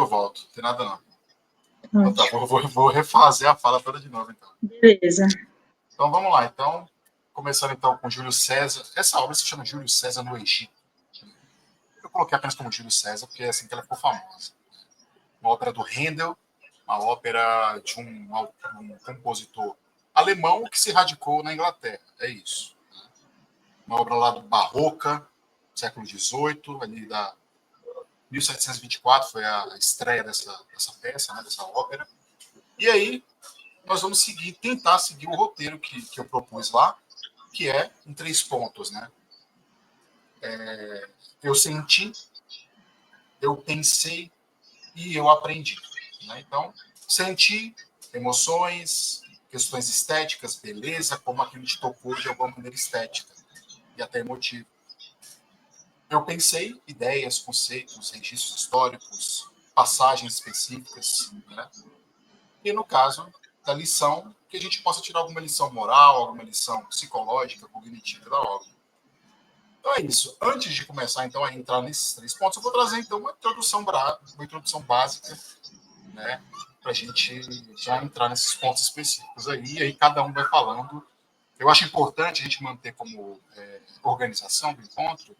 volto. Não tem nada, não. Então, tá, Ótimo. vou refazer a fala toda de novo, então. Beleza. Então, vamos lá. Então, começando, então, com Júlio César. Essa obra se chama Júlio César no Egito. Eu coloquei apenas como Júlio César, porque é assim que ela ficou famosa. Uma ópera do Handel, uma ópera de um compositor alemão que se radicou na Inglaterra. É isso. Uma obra lá do Barroca, século XVIII, ali da 1724 foi a estreia dessa peça, né, dessa ópera. E aí nós vamos tentar seguir o roteiro que eu propus lá, que é em 3 pontos, né? Eu senti, eu pensei e eu aprendi. Né? Então, senti emoções, questões estéticas, beleza, como aquilo te tocou de alguma maneira estética e até emotiva. Eu pensei ideias, conceitos, registros históricos, passagens específicas, né? E no caso da lição, que a gente possa tirar alguma lição moral, alguma lição psicológica, cognitiva da obra. Então é isso. Antes de começar então a entrar nesses 3 pontos, eu vou trazer então uma introdução básica, né, para a gente já entrar nesses pontos específicos aí, e aí cada um vai falando. Eu acho importante a gente manter como organização do encontro,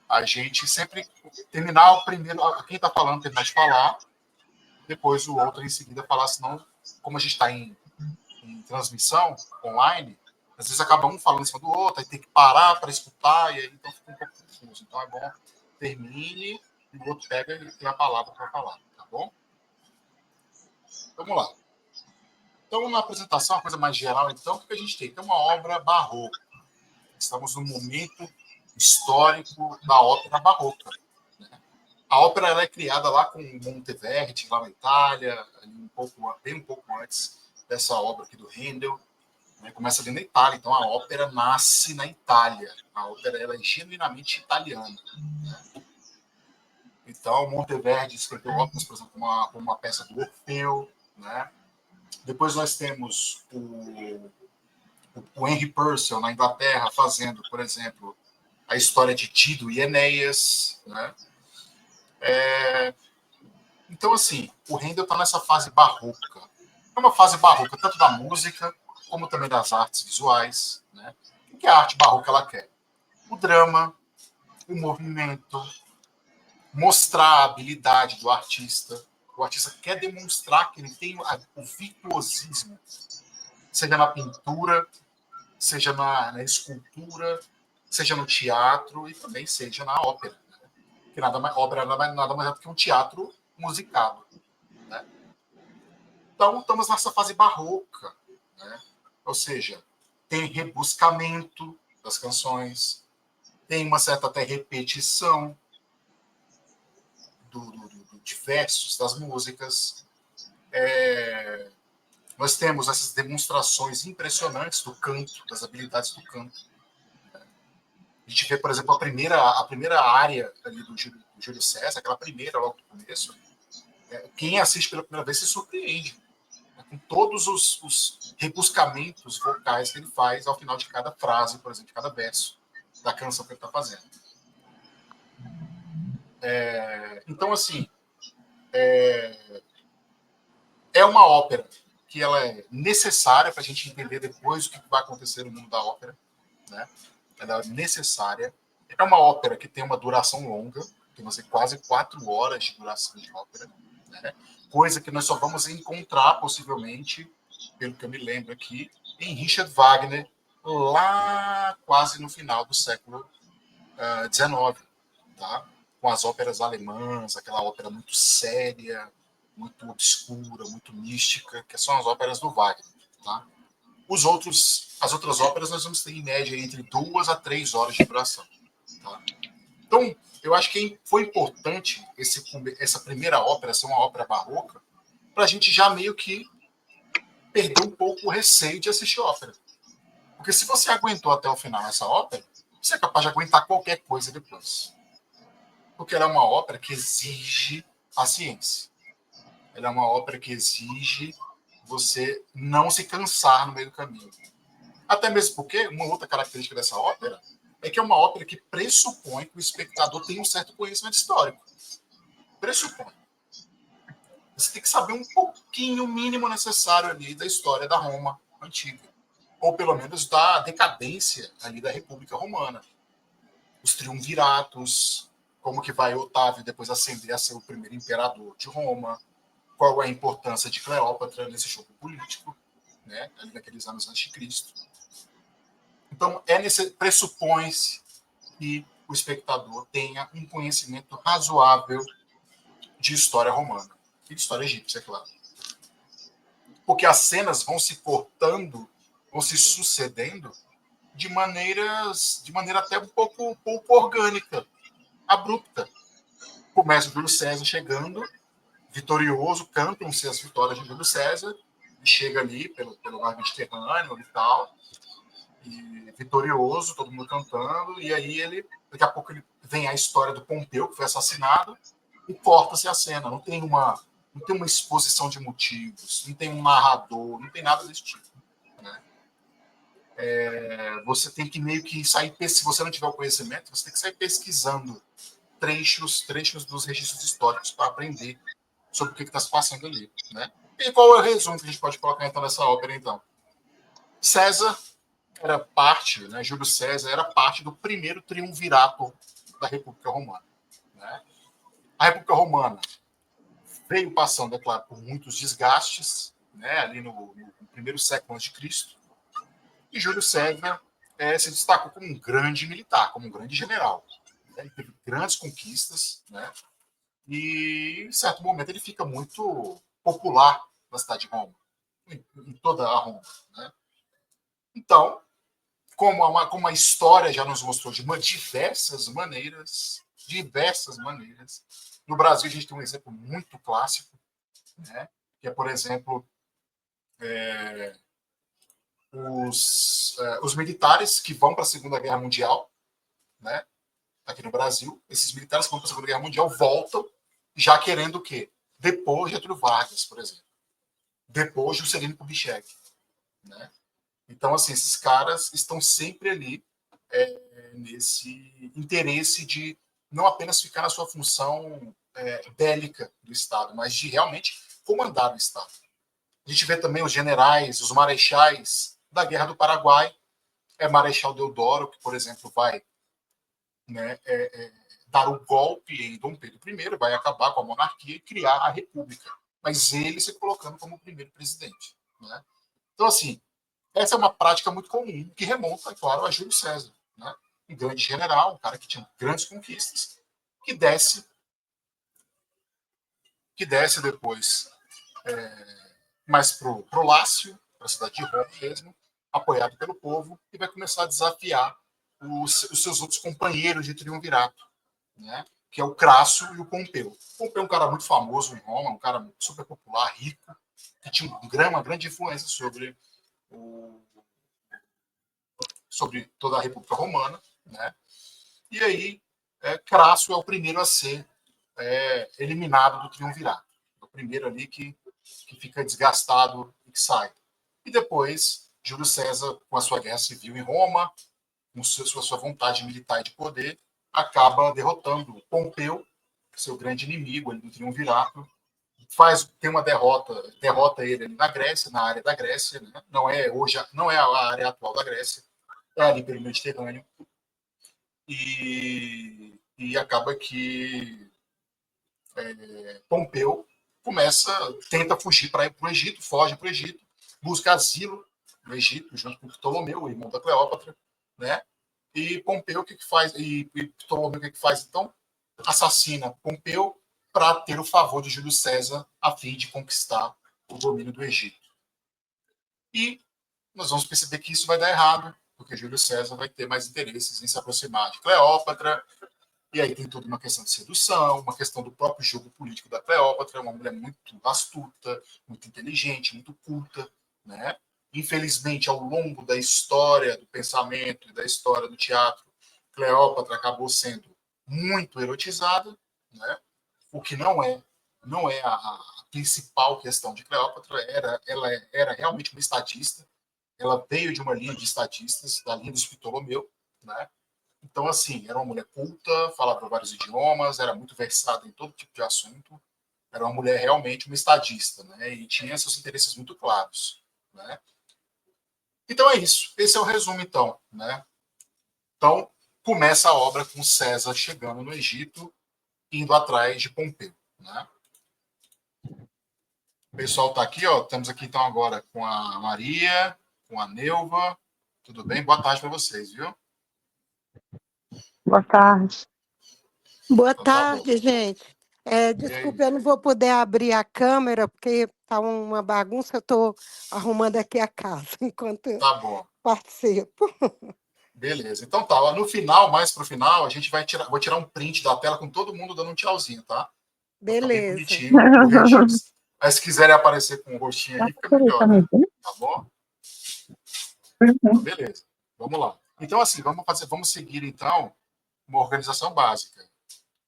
a gente sempre terminar o primeiro, quem está falando terminar de falar, depois o outro em seguida falar, senão, como a gente está em transmissão online, às vezes acaba um falando em cima do outro, aí tem que parar para escutar, e aí então fica um pouco confuso. Então é bom termine e o outro pega e tem a palavra para falar, tá bom? Vamos lá. Então, na apresentação, uma coisa mais geral, então, o que a gente tem? Tem uma obra barroca. Estamos no momento histórico da ópera barroca. Né? A ópera ela é criada lá com Monteverdi, lá na Itália, bem um pouco antes dessa obra aqui do Handel. Né? Começa ali na Itália, então a ópera nasce na Itália. A ópera ela é genuinamente italiana. Né? Então, Monteverdi escreveu óperas, por exemplo, como uma peça do Orfeu, né? Depois nós temos o Henry Purcell, na Inglaterra, fazendo, por exemplo, a história de Dido e Enéas. Né? Então, assim, o Handel está nessa fase barroca. É uma fase barroca tanto da música, como também das artes visuais. Né? O que a arte barroca ela quer? O drama, o movimento, mostrar a habilidade do artista. O artista quer demonstrar que ele tem o virtuosismo, seja na pintura, seja na escultura, seja no teatro e também seja na ópera. Né? Que ópera nada mais é do que um teatro musicado. Né? Então, estamos nessa fase barroca. Né? Ou seja, tem rebuscamento das canções, tem uma certa até repetição de versos das músicas. Nós temos essas demonstrações impressionantes do canto, das habilidades do canto. A gente vê, por exemplo, a primeira área ali do Júlio César, aquela primeira logo no começo. Quem assiste pela primeira vez se surpreende, né, com todos os rebuscamentos vocais que ele faz ao final de cada frase, por exemplo, de cada verso da canção que ele está fazendo. Então, assim, é uma ópera que ela é necessária para a gente entender depois o que vai acontecer no mundo da ópera. Né? Ela é necessária. É uma ópera que tem uma duração longa, tem quase 4 horas de duração de ópera, né? Coisa que nós só vamos encontrar, possivelmente, pelo que eu me lembro aqui, em Richard Wagner, lá quase no final do século XIX, tá? Com as óperas alemãs, aquela ópera muito séria, muito obscura, muito mística, que são as óperas do Wagner. Tá? As outras óperas nós vamos ter em média entre 2 a 3 horas de duração. Tá? Então, eu acho que foi importante essa primeira ópera ser uma ópera barroca para a gente já meio que perder um pouco o receio de assistir ópera. Porque se você aguentou até o final essa ópera, você é capaz de aguentar qualquer coisa depois. Porque ela é uma ópera que exige paciência. Ela é uma ópera que exige você não se cansar no meio do caminho. Até mesmo porque uma outra característica dessa ópera é que é uma ópera que pressupõe que o espectador tem um certo conhecimento histórico. Pressupõe. você tem que saber um pouquinho, o mínimo necessário ali da história da Roma antiga, ou pelo menos da decadência ali da República Romana. Os triunviratos, como que vai Otávio depois ascender a ser o primeiro imperador de Roma, qual é a importância de Cleópatra nesse jogo político, né, ali naqueles anos antes de Cristo. Então, pressupõe-se que o espectador tenha um conhecimento razoável de história romana e de história egípcia, é claro. Porque as cenas vão se cortando, vão se sucedendo de maneira até um pouco orgânica, abrupta. Começa o Júlio César chegando, vitorioso, cantam-se as vitórias de Júlio César, e chega ali pelo mar Mediterrâneo e tal, e vitorioso, todo mundo cantando, e aí daqui a pouco vem a história do Pompeu, que foi assassinado, e corta-se a cena. Não tem uma exposição de motivos, não tem um narrador, não tem nada desse tipo. Né? Você tem que meio que sair, se você não tiver o conhecimento, você tem que sair pesquisando trechos dos registros históricos para aprender sobre o que está se passando ali. Né? E qual é o resumo que a gente pode colocar então nessa ópera, então? César era parte, né, Júlio César era parte do primeiro triunvirato da República Romana. Né? A República Romana veio passando, é claro, por muitos desgastes, né, ali no primeiro século antes de Cristo, e Júlio César se destacou como um grande militar, como um grande general. Né? Ele teve grandes conquistas, né? E em certo momento ele fica muito popular na cidade de Roma, em toda a Roma. Né? Então, como a história já nos mostrou de diversas maneiras, no Brasil a gente tem um exemplo muito clássico, né? Que é, por exemplo, os militares que vão para a Segunda Guerra Mundial, né? Aqui no Brasil, esses militares que vão para a Segunda Guerra Mundial voltam já querendo o quê? Depor Getúlio Vargas, por exemplo. Depor Juscelino Kubitschek. Né? Então, assim, esses caras estão sempre ali nesse interesse de não apenas ficar na sua função bélica do Estado, mas de realmente comandar o Estado. A gente vê também os generais, os marechais da Guerra do Paraguai. Marechal Deodoro, que, por exemplo, vai, né, dar o golpe em Dom Pedro I, vai acabar com a monarquia e criar a república. Mas ele se colocando como o primeiro presidente. Né? Então, assim, essa é uma prática muito comum, que remonta, é claro, a Júlio César. Né? Um grande general, um cara que tinha grandes conquistas, que desce depois mais pro Lácio, para a cidade de Roma mesmo, apoiado pelo povo, e vai começar a desafiar os seus outros companheiros de triunvirato, né? Que é o Crasso e o Pompeu. O Pompeu é um cara muito famoso em Roma, um cara super popular, rico, que tinha uma grande influência sobre toda a República Romana. Né? E aí, Crasso é o primeiro a ser eliminado do triunvirato. É o primeiro ali que fica desgastado e que sai. E depois, Júlio César, com a sua guerra civil em Roma, com sua vontade militar e de poder, acaba derrotando Pompeu, seu grande inimigo ali do triunvirato, tem uma derrota ele ali na Grécia, na área da Grécia, né? Não é a área atual da Grécia, é ali pelo Mediterrâneo, e acaba que Pompeu tenta fugir para o Egito, foge para o Egito, busca asilo no Egito, junto com Ptolomeu, o irmão da Cleópatra, né? E Pompeu o que faz? E Ptolomeu o que faz? Então, assassina Pompeu para ter o favor de Júlio César a fim de conquistar o domínio do Egito. E nós vamos perceber que isso vai dar errado, porque Júlio César vai ter mais interesses em se aproximar de Cleópatra, e aí tem toda uma questão de sedução, uma questão do próprio jogo político da Cleópatra, uma mulher muito astuta, muito inteligente, muito culta, né? Infelizmente, ao longo da história do pensamento e da história do teatro, Cleópatra acabou sendo muito erotizada, né? O que não é a principal questão de Cleópatra, ela era realmente uma estadista, ela veio de uma linha de estadistas, da linha dos Ptolomeu, né? Então, assim, era uma mulher culta, falava vários idiomas, era muito versada em todo tipo de assunto, Era uma mulher realmente uma estadista, né? E tinha seus interesses muito claros, né? Então é isso. Esse é o resumo, então, né? Então, começa a obra com César chegando no Egito, indo atrás de Pompeu, né? O pessoal está aqui, ó. Estamos aqui então agora com a Maria, com a Neuva. Tudo bem? Boa tarde para vocês, viu? Boa tarde. Boa Então tá bom. tarde, gente. E aí? Desculpe, eu não vou poder abrir a câmera, porque está uma bagunça. Eu estou arrumando aqui a casa enquanto Tá bom. participo. Beleza. Então tá. Ó, no final, mais pro final, a gente vai tirar, vou tirar um print da tela com todo mundo dando um tchauzinho, tá? Vai ficar bem Beleza. bonitinho pro registro. Mas se quiserem aparecer com o rostinho aí, fica melhor, né? Tá bom? Então, beleza. Vamos lá. Então, assim, vamos seguir, então, uma organização básica.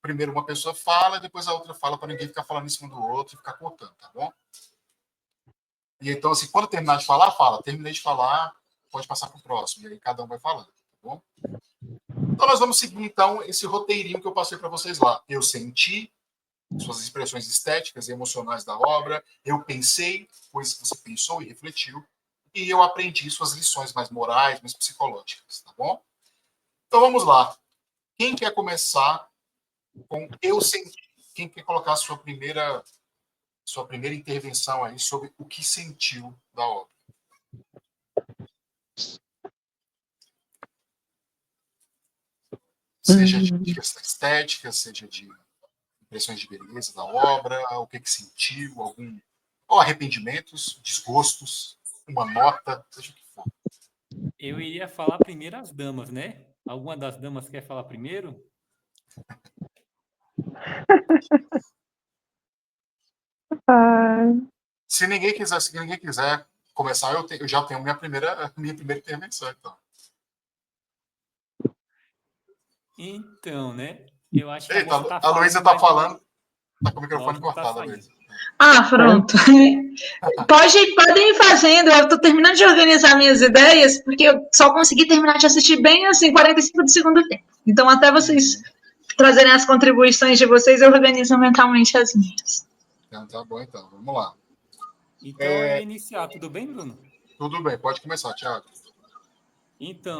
Primeiro uma pessoa fala, depois a outra fala, para ninguém ficar falando em cima do outro e ficar cortando, tá bom? E então, assim, quando terminar de falar, fala. Terminei de falar, pode passar para o próximo. E aí cada um vai falando, tá bom? Então, nós vamos seguir, então, esse roteirinho que eu passei para vocês lá. Eu senti suas expressões estéticas e emocionais da obra. Eu pensei, pois você pensou e refletiu. E eu aprendi suas lições mais morais, mais psicológicas, tá bom? Então, vamos lá. Quem quer começar com eu senti? Quem quer colocar a sua primeira intervenção aí sobre o que sentiu da obra? Seja de questão estética, seja de impressões de beleza da obra, o que sentiu, ou arrependimentos, desgostos, uma nota, seja o que for. Eu iria falar primeiro as damas, né? Alguma das damas quer falar primeiro? Se ninguém quiser começar, eu já tenho minha primeira intervenção, então. Então, né? Eu acho que a Eita, moça tá a Luísa falando, tá mas falando, tá com o o microfone áudio não tá cortado, saindo. Luísa. Ah, pronto. Podem ir fazendo. Eu estou terminando de organizar minhas ideias, porque eu só consegui terminar de assistir bem assim, 45 do segundo tempo. Então, até vocês trazerem as contribuições de vocês, eu organizo mentalmente as minhas. Então, tá bom, então. Vamos lá. Então, eu ia iniciar. Tudo bem, Bruno? Tudo bem, pode começar, Thiago. Então,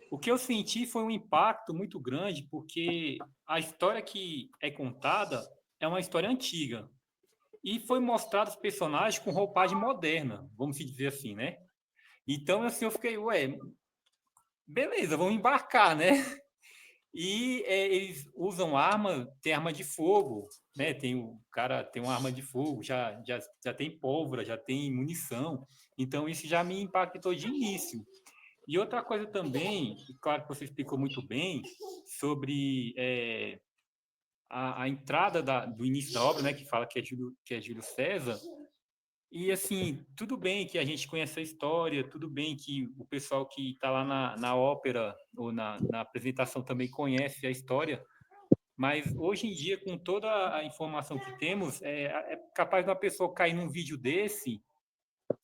o que eu senti foi um impacto muito grande, porque a história que é contada é uma história antiga. E foi mostrado os personagens com roupagem moderna, vamos dizer assim, né? Então, assim, eu fiquei, ué, beleza, vamos embarcar, né? E eles usam arma, tem arma de fogo, né? O cara tem uma arma de fogo, já tem pólvora, já tem munição. Então, isso já me impactou de início. E outra coisa também, e claro que você explicou muito bem, sobre a entrada do início da obra, né? Que fala que é Júlio César. E, assim, tudo bem que a gente conhece a história, tudo bem que o pessoal que está lá na ópera ou na apresentação também conhece a história, mas hoje em dia, com toda a informação que temos, é capaz de uma pessoa cair num vídeo desse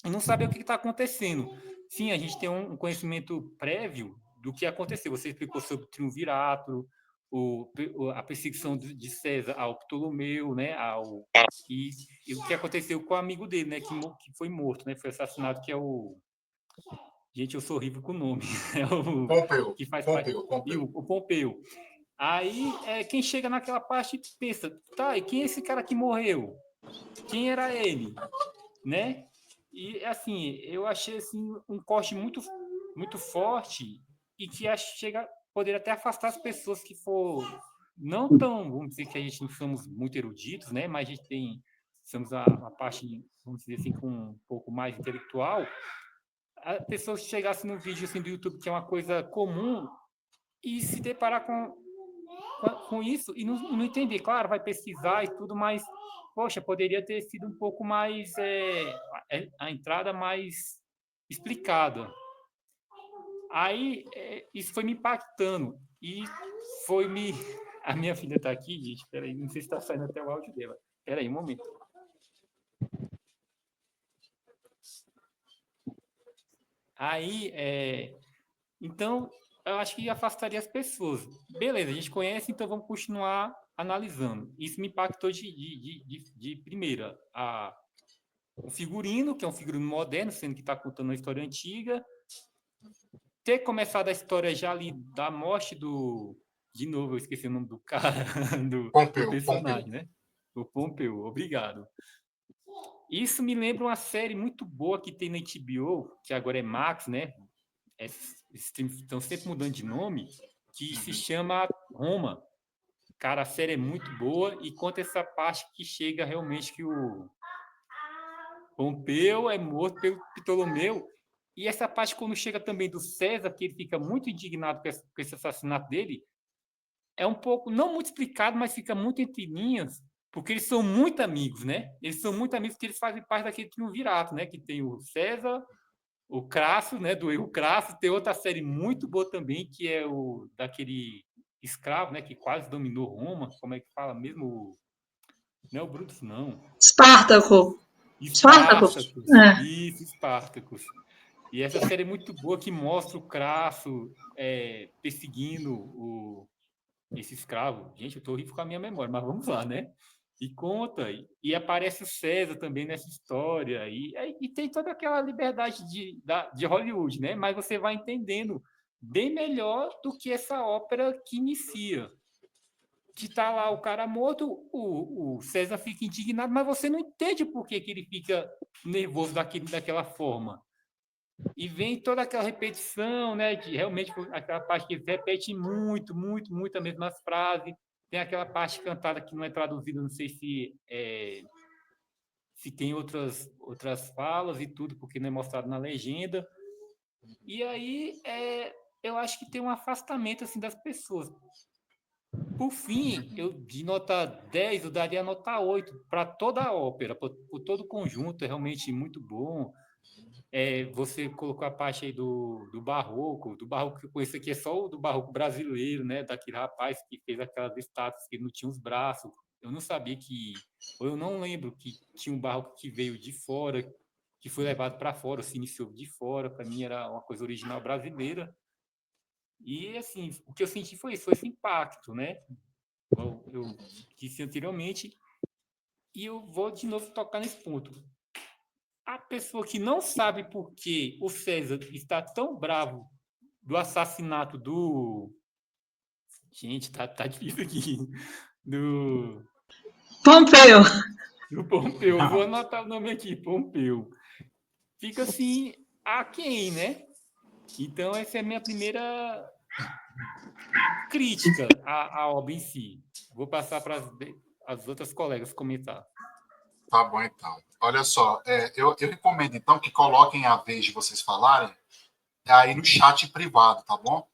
e não saber o que está acontecendo. Sim, a gente tem um conhecimento prévio do que aconteceu. Você explicou sobre o triunvirato, a perseguição de César ao Ptolomeu, né, e o que aconteceu com o amigo dele, né, que foi morto, né, foi assassinado, que é o... Gente, eu sou horrível com o nome. É o Pompeu. que faz parte... Pompeu. E o Pompeu. Aí, quem chega naquela parte pensa, tá, e quem é esse cara que morreu? Quem era ele? Né? E, assim, eu achei assim, um corte muito, muito forte e que poderia até afastar as pessoas que for não tão, vamos dizer que a gente não somos muito eruditos, né? Mas a gente somos uma parte, vamos dizer assim, com um pouco mais intelectual. A pessoa que chegasse no vídeo assim, do YouTube, que é uma coisa comum, e se deparar com isso e não entender. Claro, vai pesquisar e tudo, mas, poxa, poderia ter sido um pouco mais, a entrada mais explicada. Aí, isso foi me impactando e foi me... A minha filha está aqui, gente, peraí, não sei se está saindo até o áudio dela. Peraí, um momento. Aí, então, eu acho que afastaria as pessoas. Beleza, a gente conhece, então vamos continuar analisando. Isso me impactou de primeira. O figurino, que é um figurino moderno, sendo que está contando uma história antiga. Ter começado a história já ali da morte do... De novo, eu esqueci o nome do cara, do personagem, né? O Pompeu, obrigado. Isso me lembra uma série muito boa que tem na HBO, que agora é Max, né? Estão sempre mudando de nome, que se chama Roma. Cara, a série é muito boa e conta essa parte que chega realmente que o Pompeu é morto pelo Ptolomeu. E essa parte, quando chega também do César, que ele fica muito indignado com esse assassinato dele, é um pouco, não muito explicado, mas fica muito entre linhas, porque eles são muito amigos, né? Eles são muito amigos porque eles fazem parte daquele triunvirato, né? Que tem o César, o Crasso, né? Do erro Crasso. Tem outra série muito boa também, que é o daquele escravo, né? Que quase dominou Roma. Como é que fala mesmo? Não é o Brutus, não. Espartaco. Espartacus. Isso, Espartacus. E essa série é muito boa que mostra o Crasso perseguindo esse escravo. Gente, eu estou horrível com a minha memória, mas vamos lá, né? E conta, e aparece o César também nessa história, e tem toda aquela liberdade de Hollywood, né? Mas você vai entendendo bem melhor do que essa ópera que inicia. Que tá lá o cara morto, o César fica indignado, mas você não entende por que ele fica nervoso daquela forma. E vem toda aquela repetição, né? De realmente aquela parte que repete muito, muito, muito as mesmas frases. Tem aquela parte cantada que não é traduzida, não sei se tem outras falas e tudo, porque não é mostrado na legenda. E aí eu acho que tem um afastamento assim das pessoas. Por fim, de nota 10, eu daria nota 8 para toda a ópera, por todo o conjunto, é realmente muito bom. Você colocou a parte aí do barroco que eu conheço aqui é só o do barroco brasileiro, né? Daquele rapaz que fez aquelas estátuas que não tinha os braços. Eu não sabia ou eu não lembro que tinha um barroco que veio de fora, que foi levado para fora, se iniciou de fora. Para mim era uma coisa original brasileira. E assim, o que eu senti foi isso, foi esse impacto, né? Eu disse anteriormente, e eu vou de novo tocar nesse ponto. A pessoa que não sabe por que o César está tão bravo do assassinato do... Gente, tá difícil aqui. Do Pompeu. Pompeu. Vou anotar o nome aqui, Pompeu. Fica assim, a quem, né? Então, essa é a minha primeira crítica à obra em si. Vou passar para as outras colegas comentar. Tá bom, então. Olha só, eu recomendo, então, que coloquem a vez de vocês falarem aí no chat privado, tá bom?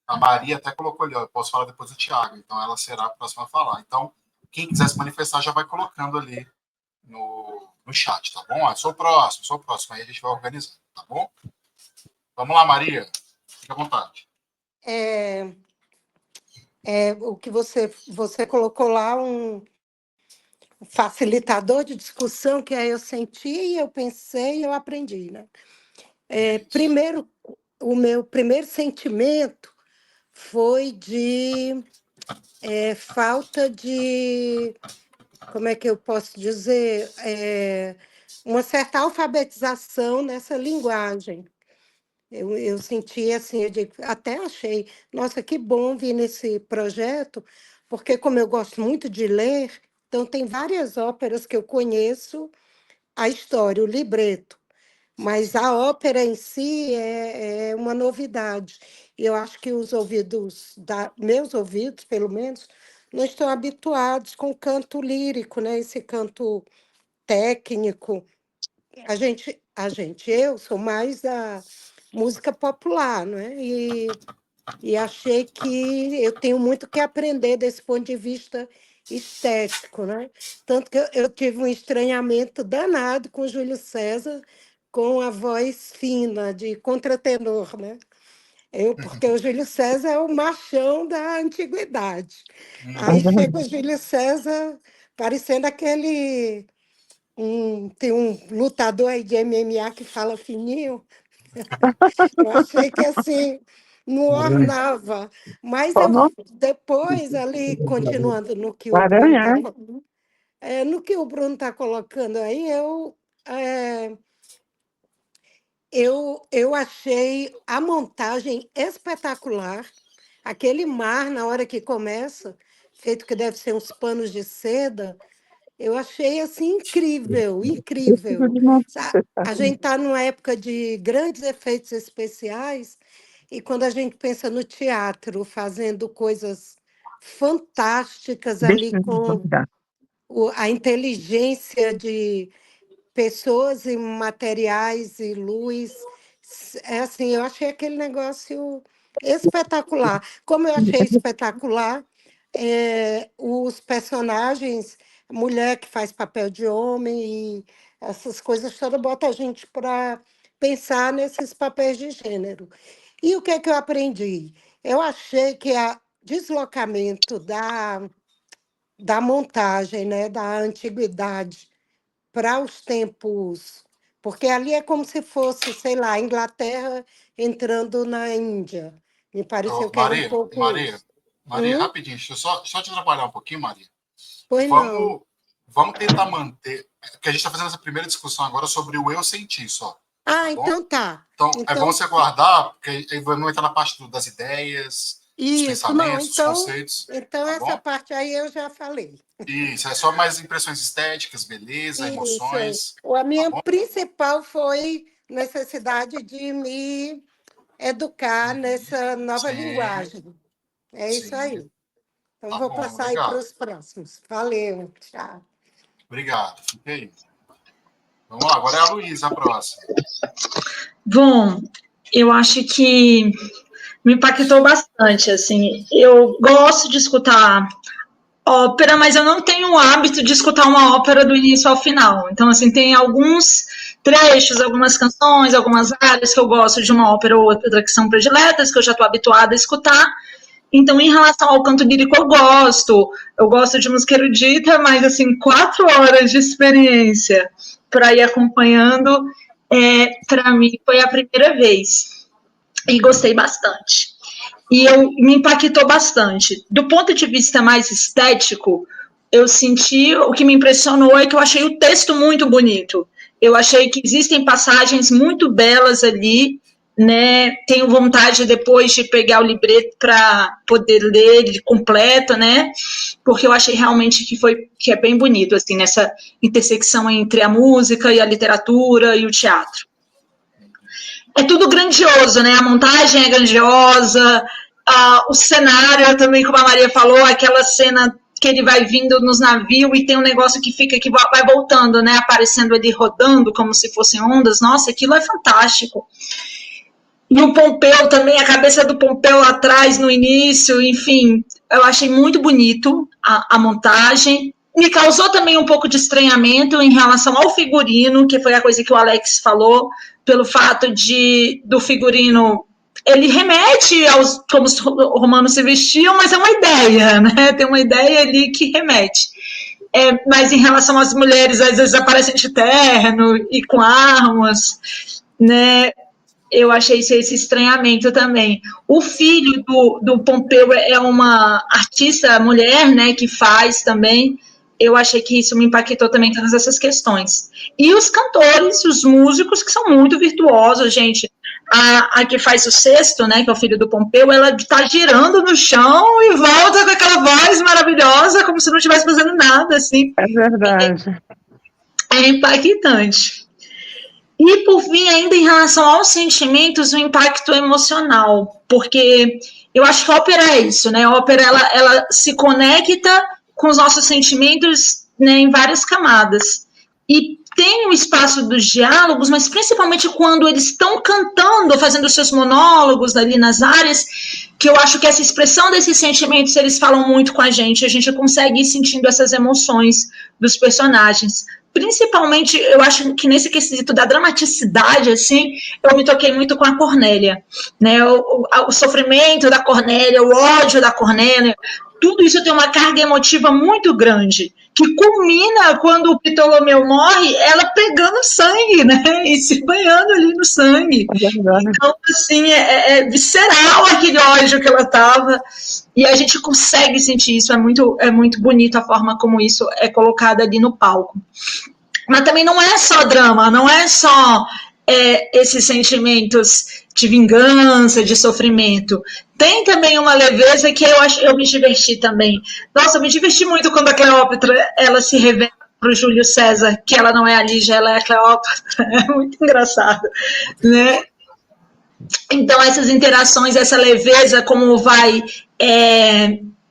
A Maria até colocou ali, ó, eu posso falar depois do Thiago, então ela será a próxima a falar. Então, quem quiser se manifestar já vai colocando ali no chat, tá bom? Sou o próximo, aí a gente vai organizando, tá bom? Vamos lá, Maria, fique à vontade. O que você colocou lá, um facilitador de discussão, que aí eu senti, eu pensei e eu aprendi, né? Primeiro, o meu primeiro sentimento foi de falta de, como é que eu posso dizer, uma certa alfabetização nessa linguagem. Eu senti assim, até achei, nossa, que bom vir nesse projeto, porque como eu gosto muito de ler, então tem várias óperas que eu conheço a história, o libreto, mas a ópera em si é uma novidade. E eu acho que os ouvidos, meus ouvidos, pelo menos, não estão habituados com o canto lírico, né? Esse canto técnico. Eu sou mais da música popular, não é? E achei que eu tenho muito que aprender desse ponto de vista estético, né? Tanto que eu tive um estranhamento danado com o Júlio César, com a voz fina, de contratenor, né? Porque o Júlio César é o machão da antiguidade. Aí chega o Júlio César parecendo aquele... tem um lutador aí de MMA que fala fininho. Eu achei que assim... não ornava. Mas Só não depois, ali, continuando no que o Bruno está Maranhão. falando, no que o Bruno está colocando aí, é, eu achei a montagem espetacular. Aquele mar, na hora que começa, feito que deve ser uns panos de seda, eu achei assim incrível, incrível. A gente está numa época de grandes efeitos especiais, e quando a gente pensa no teatro, fazendo coisas fantásticas Deixa ali eu com botar. a inteligência de pessoas e materiais e luz. É assim, eu achei aquele negócio espetacular. Como eu achei espetacular, os personagens, mulher que faz papel de homem e essas coisas todas, bota a gente para pensar nesses papéis de gênero. E o que é que eu aprendi? Eu achei que o deslocamento da montagem, né, da antiguidade para os tempos, porque ali é como se fosse, sei lá, a Inglaterra entrando na Índia. Me pareceu Ô, que era um Maria, pouco Maria, isso. Maria, Hum? rapidinho, deixa eu só te atrapalhar um pouquinho, Maria. Pois não. Vamos tentar manter, porque a gente está fazendo essa primeira discussão agora sobre o eu sentir só, Ah, tá bom? então tá. Então, é bom Então, você aguardar, porque aí vamos entrar na parte das ideias, dos isso, não, pensamentos, dos então, conceitos, então tá essa bom? parte aí eu já falei. Isso, é só mais impressões estéticas, beleza, Isso, é. emoções, A tá minha bom? principal foi necessidade de me educar Uhum. nessa nova Sim, linguagem. É isso sim, aí. Então, tá vou bom, passar aí para legal. os próximos. Valeu, tchau. Obrigado, fica aí. Vamos lá, agora é a Luísa, a próxima. Bom, eu acho que me impactou bastante, assim. Eu gosto de escutar ópera, mas eu não tenho o hábito de escutar uma ópera do início ao final. Então, assim, tem alguns trechos, algumas canções, algumas áreas que eu gosto de uma ópera ou outra que são prediletas, que eu já estou habituada a escutar. Então, em relação ao canto lírico, eu gosto de música erudita, mas, assim, 4 horas de experiência para ir acompanhando, para mim, foi a primeira vez. E gostei bastante. Me impactou bastante. Do ponto de vista mais estético, eu senti, o que me impressionou é que eu achei o texto muito bonito. Eu achei que existem passagens muito belas ali, né? Tenho vontade depois de pegar o libreto para poder ler ele completo, né? Porque eu achei realmente que é bem bonito, assim, nessa intersecção entre a música e a literatura e o teatro. É tudo grandioso, né? A montagem é grandiosa, o cenário também, como a Maria falou, aquela cena que ele vai vindo nos navios e tem um negócio que vai voltando, né? Aparecendo ali rodando como se fossem ondas. Nossa, aquilo é fantástico. E o Pompeu também, a cabeça do Pompeu lá atrás no início, enfim, eu achei muito bonito a montagem. Me causou também um pouco de estranhamento em relação ao figurino, que foi a coisa que o Alex falou, pelo fato do figurino, ele remete aos como os romanos se vestiam, mas é uma ideia, né? Tem uma ideia ali que remete. Mas em relação às mulheres, às vezes aparecem de terno e com armas, né? Eu achei esse estranhamento também. O filho do Pompeu é uma artista mulher, né, que faz também. Eu achei que isso me impactou também, todas essas questões. E os cantores, os músicos, que são muito virtuosos, gente. A que faz o sexto, né, que é o filho do Pompeu, ela está girando no chão e volta com aquela voz maravilhosa, como se não estivesse fazendo nada, assim. É verdade. É impactante. E, por fim, ainda em relação aos sentimentos, o impacto emocional, porque eu acho que a ópera é isso, né? A ópera, ela se conecta com os nossos sentimentos, né, em várias camadas. E tem o espaço dos diálogos, mas principalmente quando eles estão cantando, fazendo seus monólogos ali nas áreas, que eu acho que essa expressão desses sentimentos, eles falam muito com a gente consegue ir sentindo essas emoções dos personagens. Principalmente, eu acho que nesse quesito da dramaticidade, assim, eu me toquei muito com a Cornélia, né? O sofrimento da Cornélia, o ódio da Cornélia, tudo isso tem uma carga emotiva muito grande, que culmina quando o Ptolomeu morre, ela pegando sangue, né? E se banhando ali no sangue. Então, assim, é visceral aquele ódio que ela tava, e a gente consegue sentir isso, é muito bonito a forma como isso é colocado ali no palco. Mas também não é só drama, não é só esses sentimentos de vingança, de sofrimento. Tem também uma leveza que eu me diverti também. Nossa, eu me diverti muito quando a Cleópatra ela se revela para o Júlio César que ela não é a Lígia, ela é a Cleópatra. É muito engraçado, né? Então, essas interações, essa leveza, como vai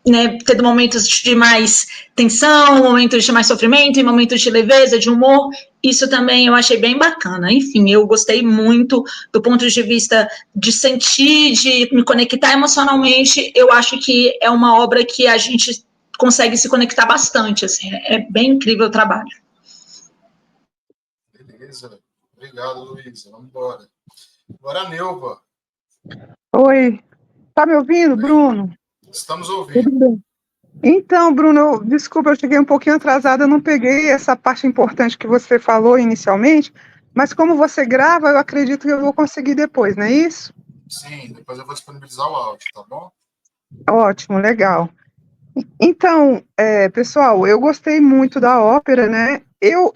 né, tendo momentos de mais tensão, momentos de mais sofrimento, e momentos de leveza, de humor, isso também eu achei bem bacana. Enfim, eu gostei muito do ponto de vista de sentir, de me conectar emocionalmente. Eu acho que é uma obra que a gente consegue se conectar bastante, assim, é bem incrível o trabalho. Beleza, obrigado, Luísa, vamos embora. Agora a Neuva. Oi, tá me ouvindo, Bruno? Estamos ouvindo. Tudo bem. Então, Bruno, desculpa, eu cheguei um pouquinho atrasada, eu não peguei essa parte importante que você falou inicialmente, mas como você grava, eu acredito que eu vou conseguir depois, não é isso? Sim, depois eu vou disponibilizar o áudio, tá bom? Ótimo, legal. Então, pessoal, eu gostei muito da ópera, né? Eu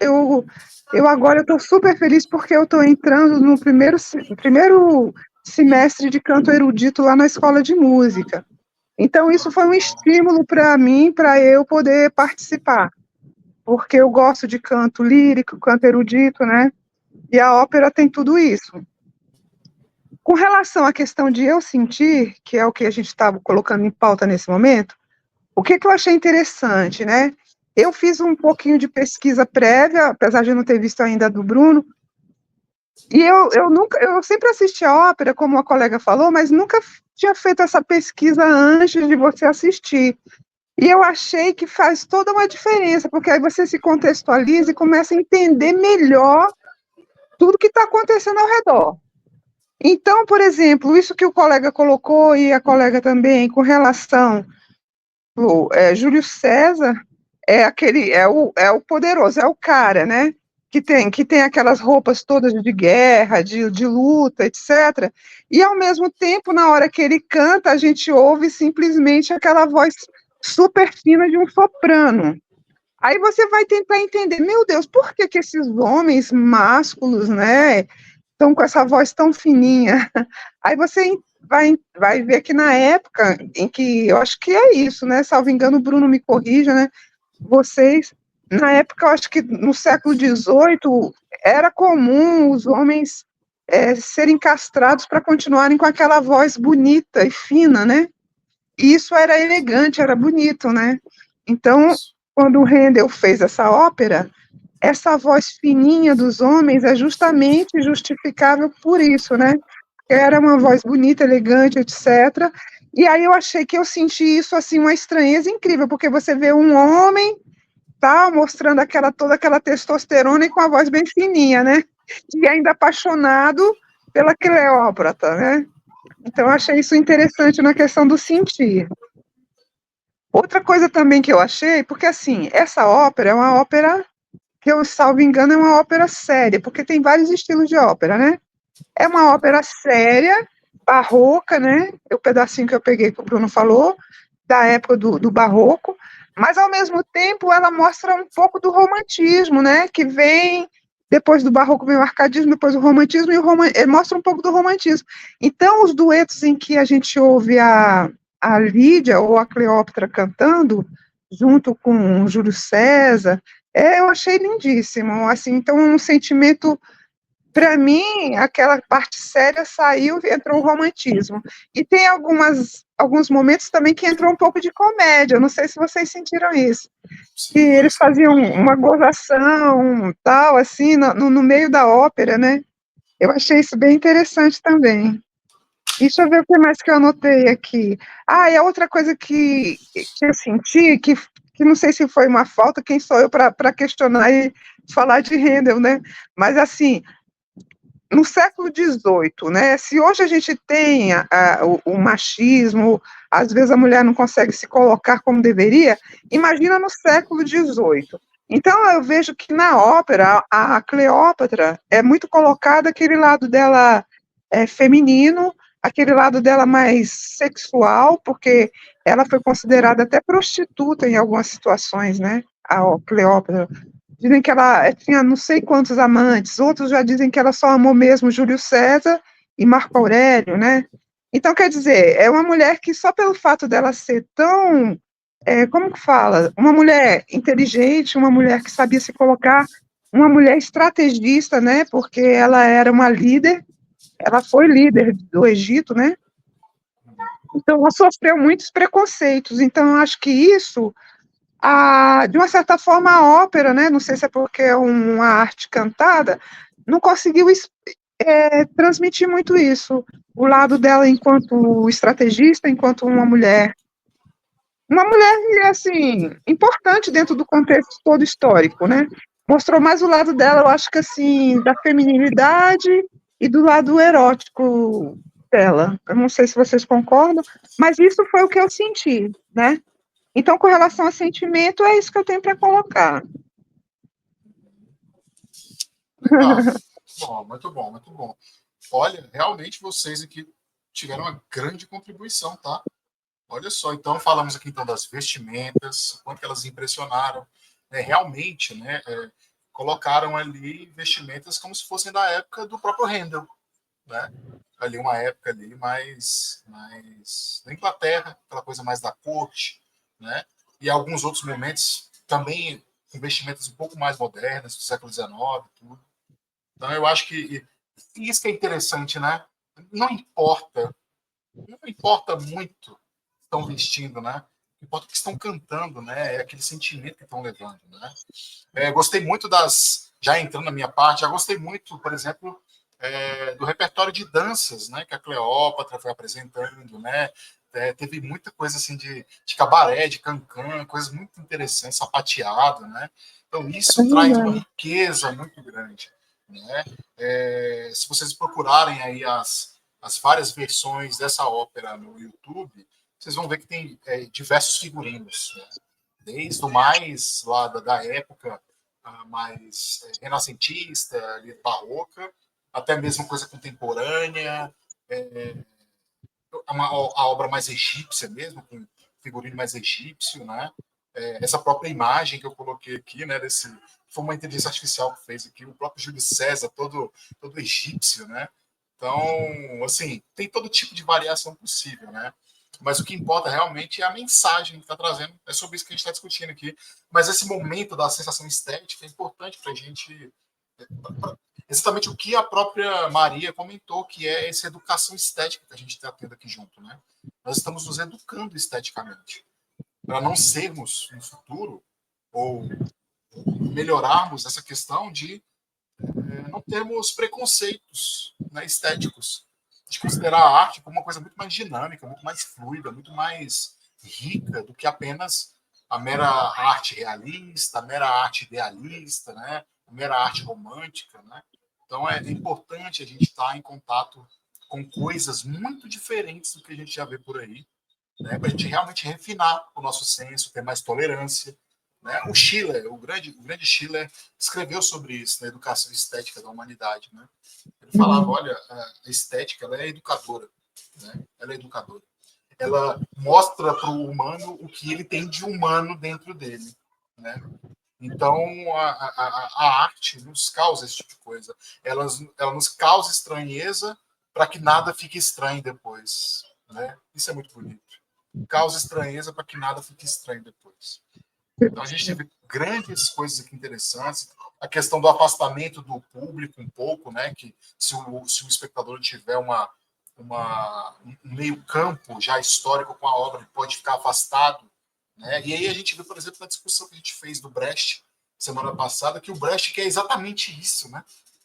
agora estou super feliz porque eu estou entrando no primeiro semestre de canto erudito lá na escola de música. Então, isso foi um estímulo para mim, para eu poder participar, porque eu gosto de canto lírico, canto erudito, né? E a ópera tem tudo isso. Com relação à questão de eu sentir, que é o que a gente estava colocando em pauta nesse momento, o que eu achei interessante, né? Eu fiz um pouquinho de pesquisa prévia, apesar de não ter visto ainda a do Bruno, e eu sempre assisti a ópera, como a colega falou, mas nunca tinha feito essa pesquisa antes de você assistir. E eu achei que faz toda uma diferença, porque aí você se contextualiza e começa a entender melhor tudo que está acontecendo ao redor. Então, por exemplo, isso que o colega colocou e a colega também, com relação ao Júlio César, é o poderoso, é o cara, né? Que tem aquelas roupas todas de guerra, de luta, etc. E, ao mesmo tempo, na hora que ele canta, a gente ouve simplesmente aquela voz super fina de um soprano. Aí você vai tentar entender, meu Deus, por que esses homens másculos, né, estão com essa voz tão fininha? Aí você vai ver que na época em que, eu acho que é isso, né, salvo engano, o Bruno me corrija, né, vocês, na época, eu acho que no século XVIII, era comum os homens serem castrados para continuarem com aquela voz bonita e fina, né? E isso era elegante, era bonito, né? Então, quando o Handel fez essa ópera, essa voz fininha dos homens é justamente justificável por isso, né? Era uma voz bonita, elegante, etc. E aí eu achei que eu senti isso, assim, uma estranheza incrível, porque você vê um homem mostrando toda aquela testosterona e com a voz bem fininha, né? E ainda apaixonado pela Cleópatra, né? Então, eu achei isso interessante na questão do sentir. Outra coisa também que eu achei, porque, assim, essa ópera é uma ópera que, eu salvo engano, é uma ópera séria, porque tem vários estilos de ópera, né? É uma ópera séria, barroca, né? O pedacinho que eu peguei que o Bruno falou, da época do barroco, mas, ao mesmo tempo, ela mostra um pouco do romantismo, né? Que vem, depois do barroco vem o arcadismo, depois o romantismo, e mostra um pouco do romantismo. Então, os duetos em que a gente ouve a Lídia ou a Cleópatra cantando, junto com o Júlio César, eu achei lindíssimo, assim, então um sentimento, para mim, aquela parte séria saiu, entrou o romantismo, e tem alguns momentos também que entrou um pouco de comédia, eu não sei se vocês sentiram isso, que eles faziam uma gozação, tal, assim, no meio da ópera, né, eu achei isso bem interessante também. Deixa eu ver o que mais que eu anotei aqui. E a outra coisa que eu senti, que não sei se foi uma falta, quem sou eu para questionar e falar de Handel, né? Mas, assim, no século XVIII, né? Se hoje a gente tem o machismo, às vezes a mulher não consegue se colocar como deveria, imagina no século XVIII. Então eu vejo que na ópera a Cleópatra é muito colocada aquele lado dela feminino, aquele lado dela mais sexual, porque ela foi considerada até prostituta em algumas situações, né? A Cleópatra. Dizem que ela tinha não sei quantos amantes, outros já dizem que ela só amou mesmo Júlio César e Marco Aurélio, né? Então, quer dizer, é uma mulher que só pelo fato dela ser tão, como que fala? Uma mulher inteligente, uma mulher que sabia se colocar, uma mulher estrategista, né? Porque ela era uma líder, ela foi líder do Egito, né? Então, ela sofreu muitos preconceitos. Então, eu acho que isso de uma certa forma, a ópera, né, não sei se é porque é uma arte cantada, não conseguiu transmitir muito isso. O lado dela enquanto estrategista, enquanto uma mulher, assim, importante dentro do contexto todo histórico, né? Mostrou mais o lado dela, eu acho que, assim, da feminilidade e do lado erótico dela. Eu não sei se vocês concordam, mas isso foi o que eu senti, né? Então, com relação a sentimento, é isso que eu tenho para colocar. Legal. Bom, muito bom, muito bom. Olha, realmente vocês aqui tiveram uma grande contribuição, tá? Olha só, então falamos aqui então das vestimentas, quanto elas impressionaram. Realmente, né, colocaram ali vestimentas como se fossem da época do próprio Handel, né? Ali uma época ali mais da Inglaterra, aquela coisa mais da corte, né? E alguns outros momentos também com vestimentas um pouco mais modernas, do século XIX, tudo. Então eu acho que isso que é interessante, né? Não importa, não importa muito o que estão vestindo, né? Não importa o que estão cantando, né? É aquele sentimento que estão levando, né? Gostei muito já entrando na minha parte, já gostei muito, por exemplo, do repertório de danças, né, que a Cleópatra foi apresentando, né, teve muita coisa assim de cabaré, de cancã, coisas muito interessantes, sapateado, né, então isso traz uma riqueza muito grande, né, se vocês procurarem aí as várias versões dessa ópera no YouTube, vocês vão ver que tem diversos figurinos, né? Desde o mais lá da época mais renascentista, barroca, até mesmo coisa contemporânea, a obra mais egípcia mesmo, com figurino mais egípcio, né? Essa própria imagem que eu coloquei aqui, né? Foi uma inteligência artificial que fez aqui, o próprio Júlio César, todo egípcio, né? Então, assim, tem todo tipo de variação possível, né? Mas o que importa realmente é a mensagem que está trazendo. É sobre isso que a gente está discutindo aqui. Mas esse momento da sensação estética é importante para a gente. Exatamente o que a própria Maria comentou, que é essa educação estética que a gente está tendo aqui junto, né? Nós estamos nos educando esteticamente para não sermos no futuro ou melhorarmos essa questão de não termos preconceitos, né, estéticos, de considerar a arte como uma coisa muito mais dinâmica, muito mais fluida, muito mais rica do que apenas a mera arte realista, a mera arte idealista, né, a mera arte romântica, né? Então é importante a gente estar em contato com coisas muito diferentes do que a gente já vê por aí, né, para a gente realmente refinar o nosso senso, ter mais tolerância, né? O Schiller, o grande Schiller, escreveu sobre isso, na educação estética da humanidade. Né? Ele falava, olha, a estética ela é educadora. Né? Ela é educadora. Ela mostra para o humano o que ele tem de humano dentro dele. Né? Então, a arte nos causa esse tipo de coisa. Ela nos causa estranheza para que nada fique estranho depois. Né? Isso é muito bonito. Causa estranheza para que nada fique estranho depois. Então, a gente teve grandes coisas aqui interessantes. A questão do afastamento do público um pouco, né? Que se o espectador tiver um meio campo já histórico com a obra, ele pode ficar afastado. Né? E aí a gente viu, por exemplo, na discussão que a gente fez do Brecht semana passada, que o Brecht quer exatamente isso. Né?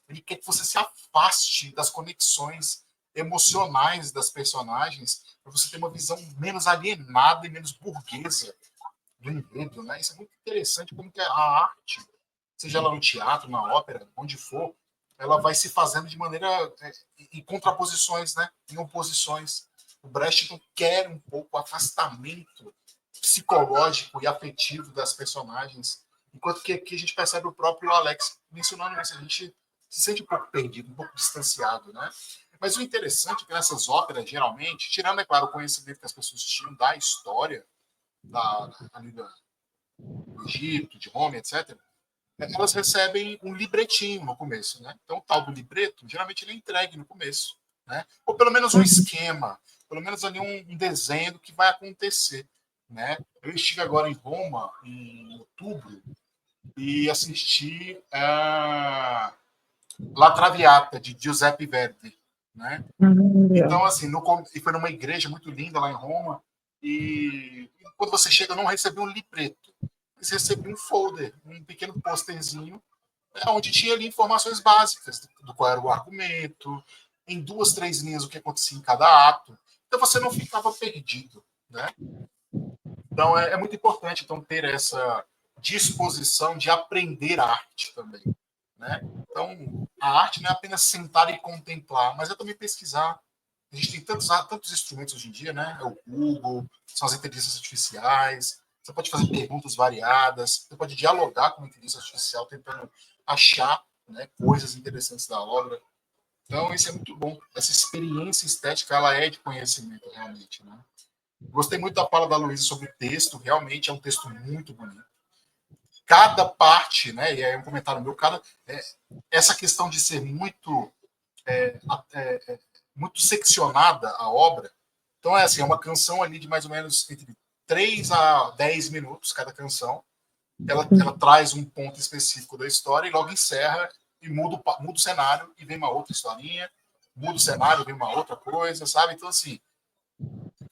Ele quer que você se afaste das conexões emocionais das personagens para você ter uma visão menos alienada e menos burguesa do enredo, né? Isso é muito interessante, como que a arte, seja lá no teatro, na ópera, onde for, ela vai se fazendo de maneira em contraposições, né? Em oposições. O Brecht não quer um pouco o afastamento psicológico e afetivo das personagens, enquanto que aqui a gente percebe o próprio Alex mencionando isso, a gente se sente um pouco perdido, um pouco distanciado, né? Mas o interessante é que nessas óperas, geralmente, tirando, é claro, o conhecimento que as pessoas tinham da história ali do Egito, de Roma, etc., elas recebem um libretinho no começo, né? Então, o tal do libreto, geralmente ele é entregue no começo, né? Ou pelo menos um esquema, pelo menos ali um desenho do que vai acontecer, né? Eu estive agora em Roma, em outubro, e assisti a La Traviata, de Giuseppe Verdi, né? Então, assim, e foi numa igreja muito linda lá em Roma, e quando você chega, não recebeu um libreto, você recebeu um folder, um pequeno posterzinho, onde tinha ali informações básicas do qual era o argumento, em 2, 3 linhas o que acontecia em cada ato. Então você não ficava perdido, né? Então é muito importante então ter essa disposição de aprender a arte também, né? Então a arte não é apenas sentar e contemplar, mas é também pesquisar. A gente tem tantos instrumentos hoje em dia, né? É o Google, são as inteligências artificiais. Você pode fazer perguntas variadas, você pode dialogar com a inteligência artificial tentando achar, né, coisas interessantes da obra. Então, isso é muito bom. Essa experiência estética, ela é de conhecimento, realmente, né? Gostei muito da fala da Luísa sobre o texto. Realmente é um texto muito bonito. Cada parte, né, e é um comentário meu, essa questão de ser muito muito seccionada a obra. Então, é assim, é uma canção ali de mais ou menos entre 3 a 10 minutos cada canção. Ela traz um ponto específico da história e logo encerra e muda o cenário e vem uma outra historinha, muda o cenário, vem uma outra coisa, sabe? Então, assim,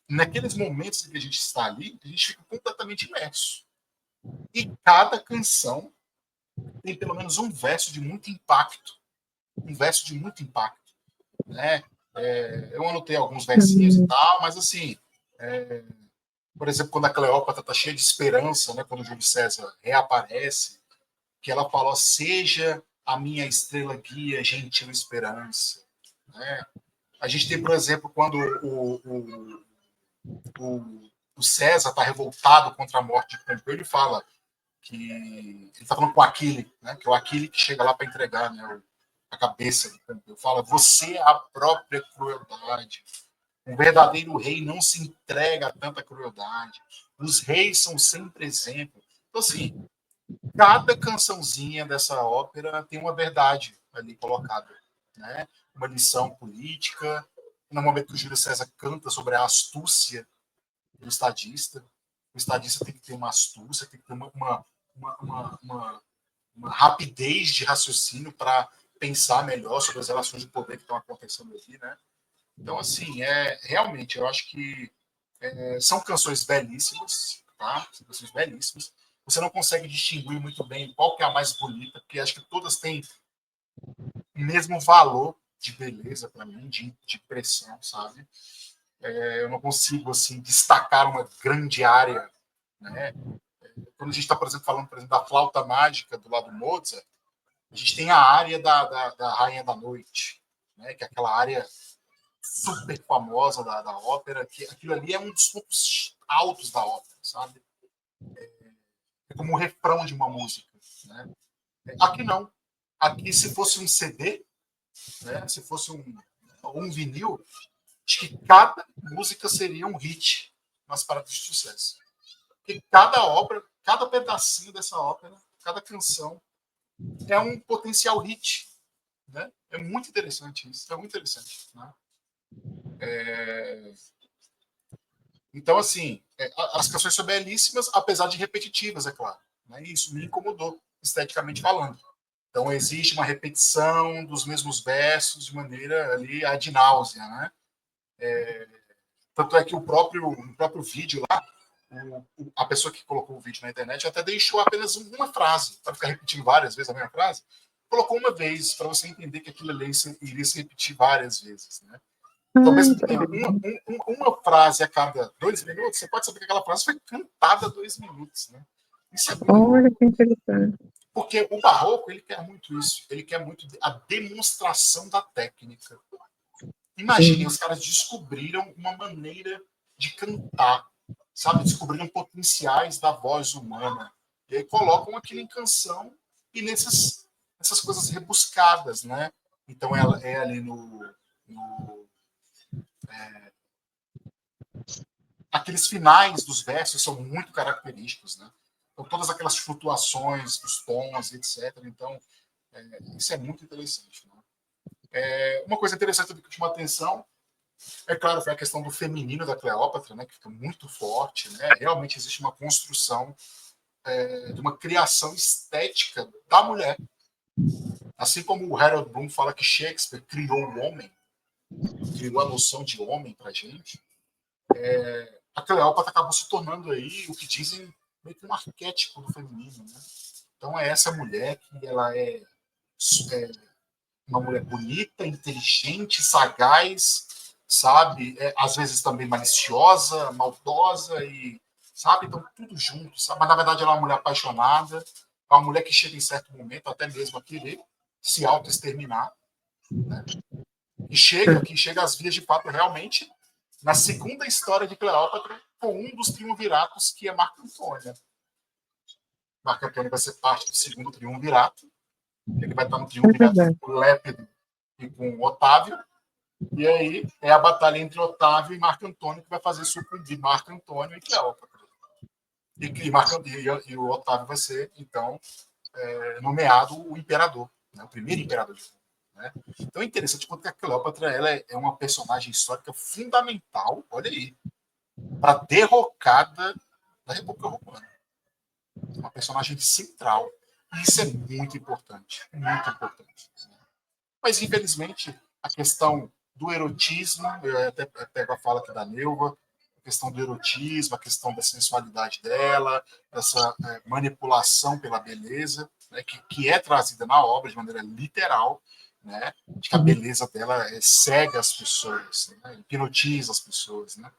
naqueles momentos em que a gente está ali, a gente fica completamente imerso. E cada canção tem pelo menos um verso de muito impacto. Um verso de muito impacto, né? Eu anotei alguns versinhos e tal, mas assim, por exemplo, quando a Cleópatra está cheia de esperança, né, quando o Júlio César reaparece, que ela fala: seja a minha estrela guia, gentil esperança. Né? A gente tem, por exemplo, quando o César está revoltado contra a morte de Pompeu, ele fala que ele está falando com o Aquile, né, que é o Aquile que chega lá para entregar, né, a cabeça de Pompeu. Fala: você é a própria crueldade. Um verdadeiro rei não se entrega a tanta crueldade. Os reis são sempre exemplo. Então, assim, cada cançãozinha dessa ópera tem uma verdade ali colocada, né? Uma lição política. No momento que o Júlio César canta sobre a astúcia do estadista, o estadista tem que ter uma astúcia, tem que ter uma rapidez de raciocínio para pensar melhor sobre as relações de poder que estão acontecendo ali, né? Então, assim, realmente, eu acho que são canções belíssimas, tá? São canções belíssimas. Você não consegue distinguir muito bem qual que é a mais bonita, porque acho que todas têm o mesmo valor de beleza para mim, de impressão, sabe? Eu não consigo, assim, destacar uma grande área, né? Quando a gente está, por exemplo, da flauta mágica do lado do Mozart, a gente tem a área da Rainha da Noite, né? Que é aquela área super famosa da ópera, que aquilo ali é um dos pontos altos da ópera, sabe? É como um refrão de uma música, né? Aqui não. Aqui, se fosse um CD, né? Se fosse um vinil, acho que cada música seria um hit nas paradas de sucesso. Porque cada ópera, cada pedacinho dessa ópera, cada canção é um potencial hit, né? É muito interessante isso, é muito interessante, né? Então, assim, as canções são belíssimas, apesar de repetitivas, é claro. Né? E isso me incomodou, esteticamente falando. Então, existe uma repetição dos mesmos versos de maneira ali ad náusea, né? Tanto é que no próprio vídeo lá, a pessoa que colocou o vídeo na internet até deixou apenas uma frase, para ficar repetindo várias vezes a mesma frase. Colocou uma vez, para você entender que aquilo ali iria se repetir várias vezes, né? Então, mesmo que tenha uma frase a cada 2 minutos, você pode saber que aquela frase foi cantada 2 minutos, né? Isso é muito Olha que interessante. Porque o barroco, ele quer muito isso. Ele quer muito a demonstração da técnica. Imaginem, os caras descobriram uma maneira de cantar, sabe? Descobriram potenciais da voz humana. E aí colocam aquilo em canção e nessas coisas rebuscadas, né? Então ela é ali aqueles finais dos versos são muito característicos, né? Então todas aquelas flutuações dos tons, etc. Então isso é muito interessante, né? Uma coisa interessante também que chama atenção é claro, foi a questão do feminino da Cleópatra, né, que fica muito forte, né? Realmente existe uma construção de uma criação estética da mulher. Assim como o Harold Bloom fala que Shakespeare criou o homem, criou a noção de homem para a gente, a Cleópatra acabou se tornando aí o que dizem meio que um arquétipo do feminino, né? Então é essa mulher que ela é uma mulher bonita, inteligente, sagaz, sabe? Às vezes também maliciosa, maldosa e, sabe? Então tudo junto, sabe? Mas na verdade ela é uma mulher apaixonada, é uma mulher que chega em certo momento até mesmo a querer se autoexterminar, né? E chega às vias de fato realmente na segunda história de Cleópatra com um dos triunviratos que é Marco Antônio. Marco Antônio vai ser parte do segundo triunvirato. Ele vai estar no triunvirato com Lépido e com Otávio. E aí é a batalha entre Otávio e Marco Antônio que vai fazer sucumbir Marco Antônio e Cleópatra. E o Otávio vai ser, então, nomeado o imperador, né? O primeiro imperador de Roma. Né? Então é interessante porque a Cleópatra ela é uma personagem histórica fundamental, olha aí, para a derrocada da República Romana. Uma personagem central. E isso é muito importante. Muito importante. Mas, infelizmente, a questão do erotismo, eu até pego a fala aqui da Neuva, a questão do erotismo, a questão da sensualidade dela, essa manipulação pela beleza, né, que é trazida na obra de maneira literal, né, de que a beleza dela cega as pessoas, né, hipnotiza as pessoas. Né?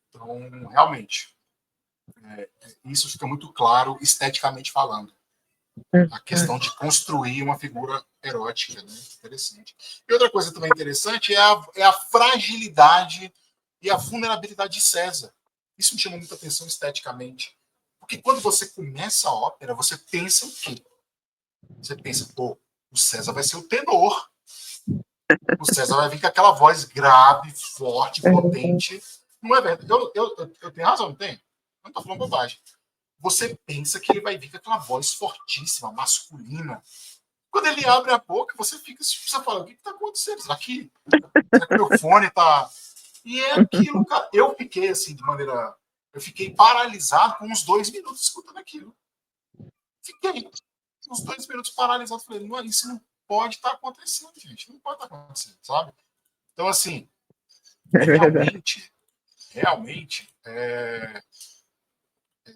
Então, realmente, isso fica muito claro esteticamente falando. A questão de construir uma figura erótica, né? Interessante. E outra coisa também interessante é a fragilidade e a vulnerabilidade de César. Isso me chamou muita atenção esteticamente. Porque quando você começa a ópera, você pensa o quê? Você pensa, pô, o César vai ser o tenor. O César vai vir com aquela voz grave, forte, potente. Não é verdade. Eu tenho razão, não tenho? Eu não estou falando bobagem. Você pensa que ele vai vir com aquela voz fortíssima, masculina. Quando ele abre a boca, você fala, o que está acontecendo? Será que meu fone está... E é aquilo, cara. Eu fiquei assim, eu fiquei paralisado por uns 2 minutos escutando aquilo. Fiquei uns 2 minutos paralisado. Falei, não, isso não pode estar acontecendo, gente. Não pode estar acontecendo, sabe? Então, assim, realmente,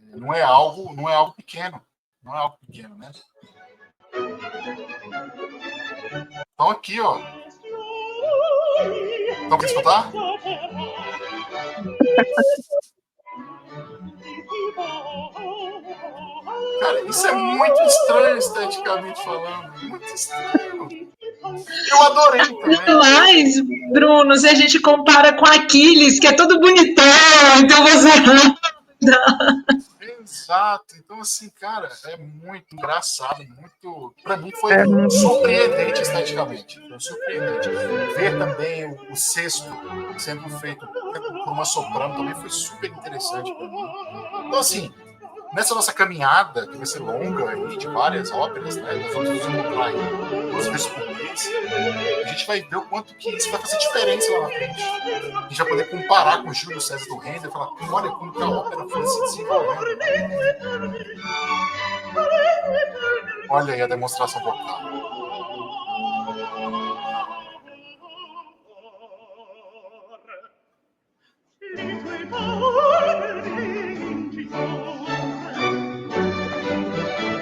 não é algo pequeno. Não é algo pequeno, né? Então aqui, ó. Então, quer escutar? Cara, isso é muito estranho esteticamente falando. Muito estranho. Eu adorei também. Mas, Bruno, se a gente compara com Aquiles, que é todo bonitão, então você... Exato. Então, assim, cara, é muito engraçado, muito. Para mim foi surpreendente esteticamente. Foi surpreendente. Ver também o sexto sendo feito por uma soprano também foi super interessante para mim. Então, assim, nessa nossa caminhada, que vai ser longa aí, de várias óperas, né? Nós vamos nos encontrar aí 2 vezes por mês. A gente vai ver o quanto que isso vai fazer diferença lá na frente. A gente vai poder comparar com o Júlio César do Handel e falar, olha como que a ópera foi se desenvolvendo. Olha aí a demonstração vocal.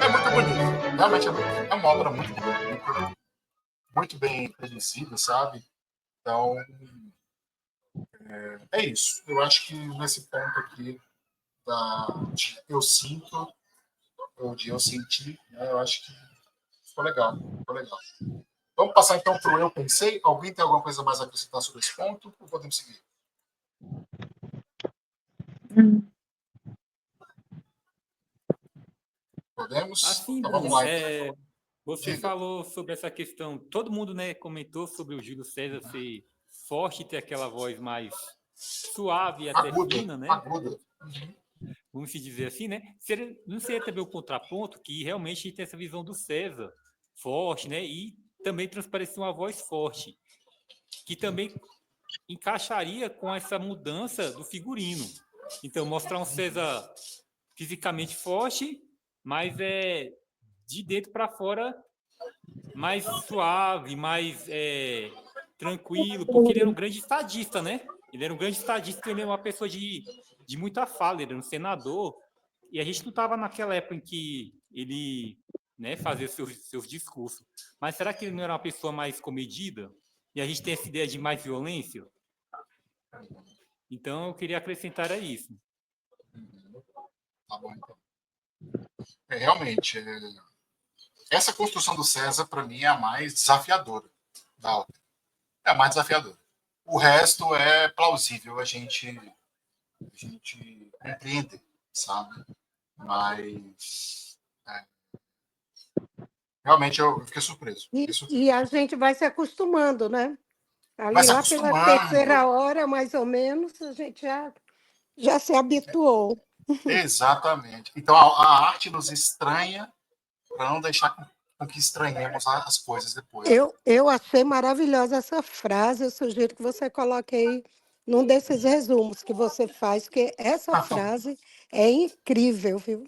É muito bonito. Realmente é uma obra muito bonita, muito bem produzida, sabe? Então, é isso. Eu acho que nesse ponto aqui, eu sinto ou de eu senti, né, eu acho que ficou legal, ficou legal. Vamos passar então para o eu pensei. Alguém tem alguma coisa mais a acrescentar sobre esse ponto? Ou podemos seguir? Podemos? Assim, Então vamos Bruno, lá. Então. você Diga. falou sobre essa questão, todo mundo, né, comentou sobre o Júlio César ser forte e ter aquela voz mais suave e até Aguda, fina, né? aguda. Vamos se dizer assim, né? Não seria também o contraponto que realmente tem essa visão do César forte, né? E também transparecer uma voz forte, que também encaixaria com essa mudança do figurino. Então, mostrar um César fisicamente forte, mas de dentro para fora mais suave, mais tranquilo, porque ele era um grande estadista, né? Ele era um grande estadista, ele era uma pessoa de muita fala, ele era um senador, e a gente não estava naquela época em que ele, né, fazia seus discursos. Mas será que ele não era uma pessoa mais comedida? E a gente tem essa ideia de mais violência? Então, eu queria acrescentar a isso. Tá bom, então. Realmente, essa construção do César, para mim, é a mais desafiadora da ópera. É a mais desafiadora. O resto é plausível a gente compreender, sabe? Mas realmente eu fiquei surpreso. E a gente vai se acostumando, né? Vai Ali se lá pela acostumando. terceira hora, mais ou menos, a gente já se habituou. Exatamente. Então a arte nos estranha para não deixar com que estranhemos as coisas depois. Eu achei maravilhosa essa frase, eu sugiro que você coloque aí num desses resumos que você faz, porque essa frase é incrível, viu?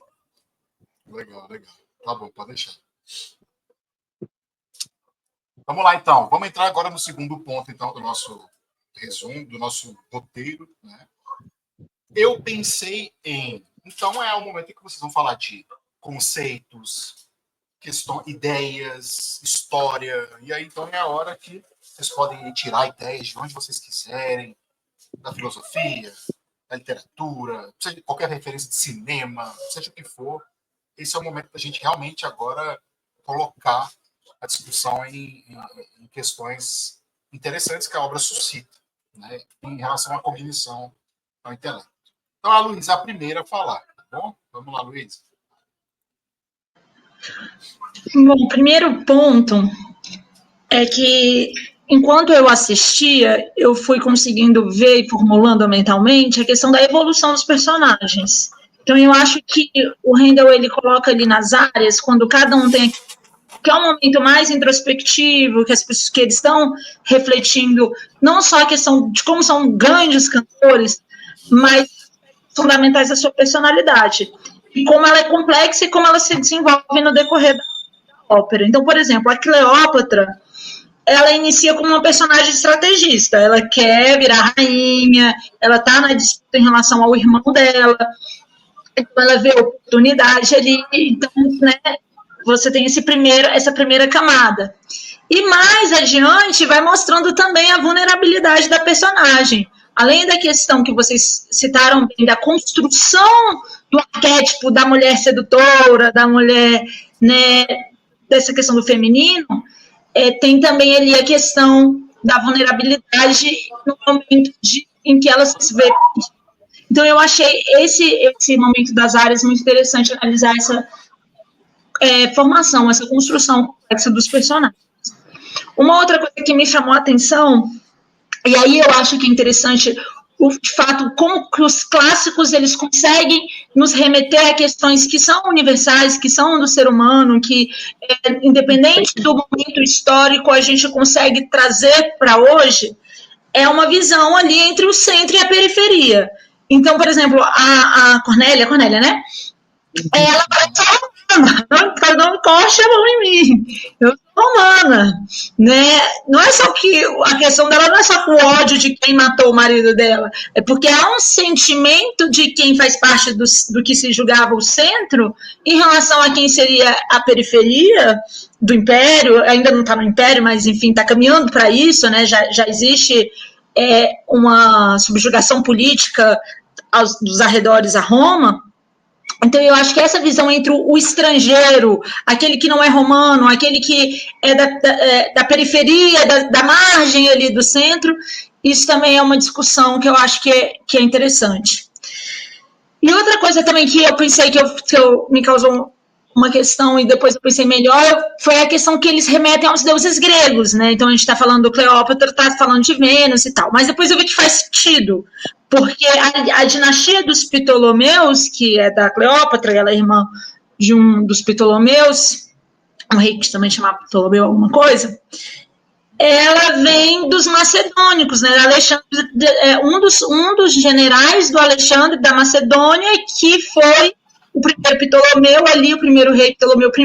Legal, legal. Tá bom, pode deixar. Vamos lá, então. Vamos entrar agora no segundo ponto, então, do nosso resumo, do nosso roteiro, né? Eu pensei em... Então, é o momento em que vocês vão falar de conceitos, ideias, história. E aí, então, é a hora que vocês podem tirar ideias de onde vocês quiserem, da filosofia, da literatura, seja qualquer referência de cinema, seja o que for. Esse é o momento da gente realmente agora colocar a discussão em questões interessantes que a obra suscita, né, em relação à cognição ao intelecto. Então, a Luísa é a primeira a falar, tá bom? Vamos lá, Luísa. Bom, o primeiro ponto é que, enquanto eu assistia, eu fui conseguindo ver e formulando mentalmente a questão da evolução dos personagens. Então, eu acho que o Handel, ele coloca ali nas áreas, quando cada um tem, que é um momento mais introspectivo, que eles estão refletindo não só a questão de como são grandes cantores, mas fundamentais da sua personalidade, e como ela é complexa e como ela se desenvolve no decorrer da ópera. Então, por exemplo, a Cleópatra, ela inicia como uma personagem estrategista, ela quer virar rainha, ela está na disputa em relação ao irmão dela, então ela vê oportunidade ali, então, né, você tem essa primeira camada. E mais adiante vai mostrando também a vulnerabilidade da personagem. Além da questão que vocês citaram bem, da construção do arquétipo da mulher sedutora, da mulher, né, dessa questão do feminino, tem também ali a questão da vulnerabilidade no momento em que ela se vê. Então, eu achei esse momento das áreas muito interessante, analisar essa formação, essa construção complexa dos personagens. Uma outra coisa que me chamou a atenção, e aí eu acho que é interessante, de fato, como que os clássicos eles conseguem nos remeter a questões que são universais, que são do ser humano, que, independente do momento histórico, a gente consegue trazer para hoje, é uma visão ali entre o centro e a periferia. Então, por exemplo, a Cornélia, né? Ela parece não encosta a mão em mim. Eu sou humana, né? Não é só que a questão dela não é só com o ódio de quem matou o marido dela, é porque há um sentimento de quem faz parte do que se julgava o centro em relação a quem seria a periferia do império. Ainda não está no império, mas enfim, está caminhando para isso, né? Já existe uma subjugação política dos arredores a Roma. Então, eu acho que essa visão entre o estrangeiro, aquele que não é romano, aquele que é da periferia, da margem ali do centro, isso também é uma discussão que eu acho que é interessante. E outra coisa também que eu pensei que me causou uma questão, e depois eu pensei melhor, foi a questão que eles remetem aos deuses gregos, né? Então a gente está falando do Cleópatra, está falando de Vênus e tal. Mas depois eu vi que faz sentido, porque a dinastia dos Ptolomeus, que é da Cleópatra, ela é irmã de um dos Ptolomeus, um rei que também chamava Ptolomeu alguma coisa, ela vem dos macedônicos, né? Alexandre, um dos generais do Alexandre da Macedônia, que foi o primeiro Ptolomeu ali, o primeiro rei Ptolomeu I,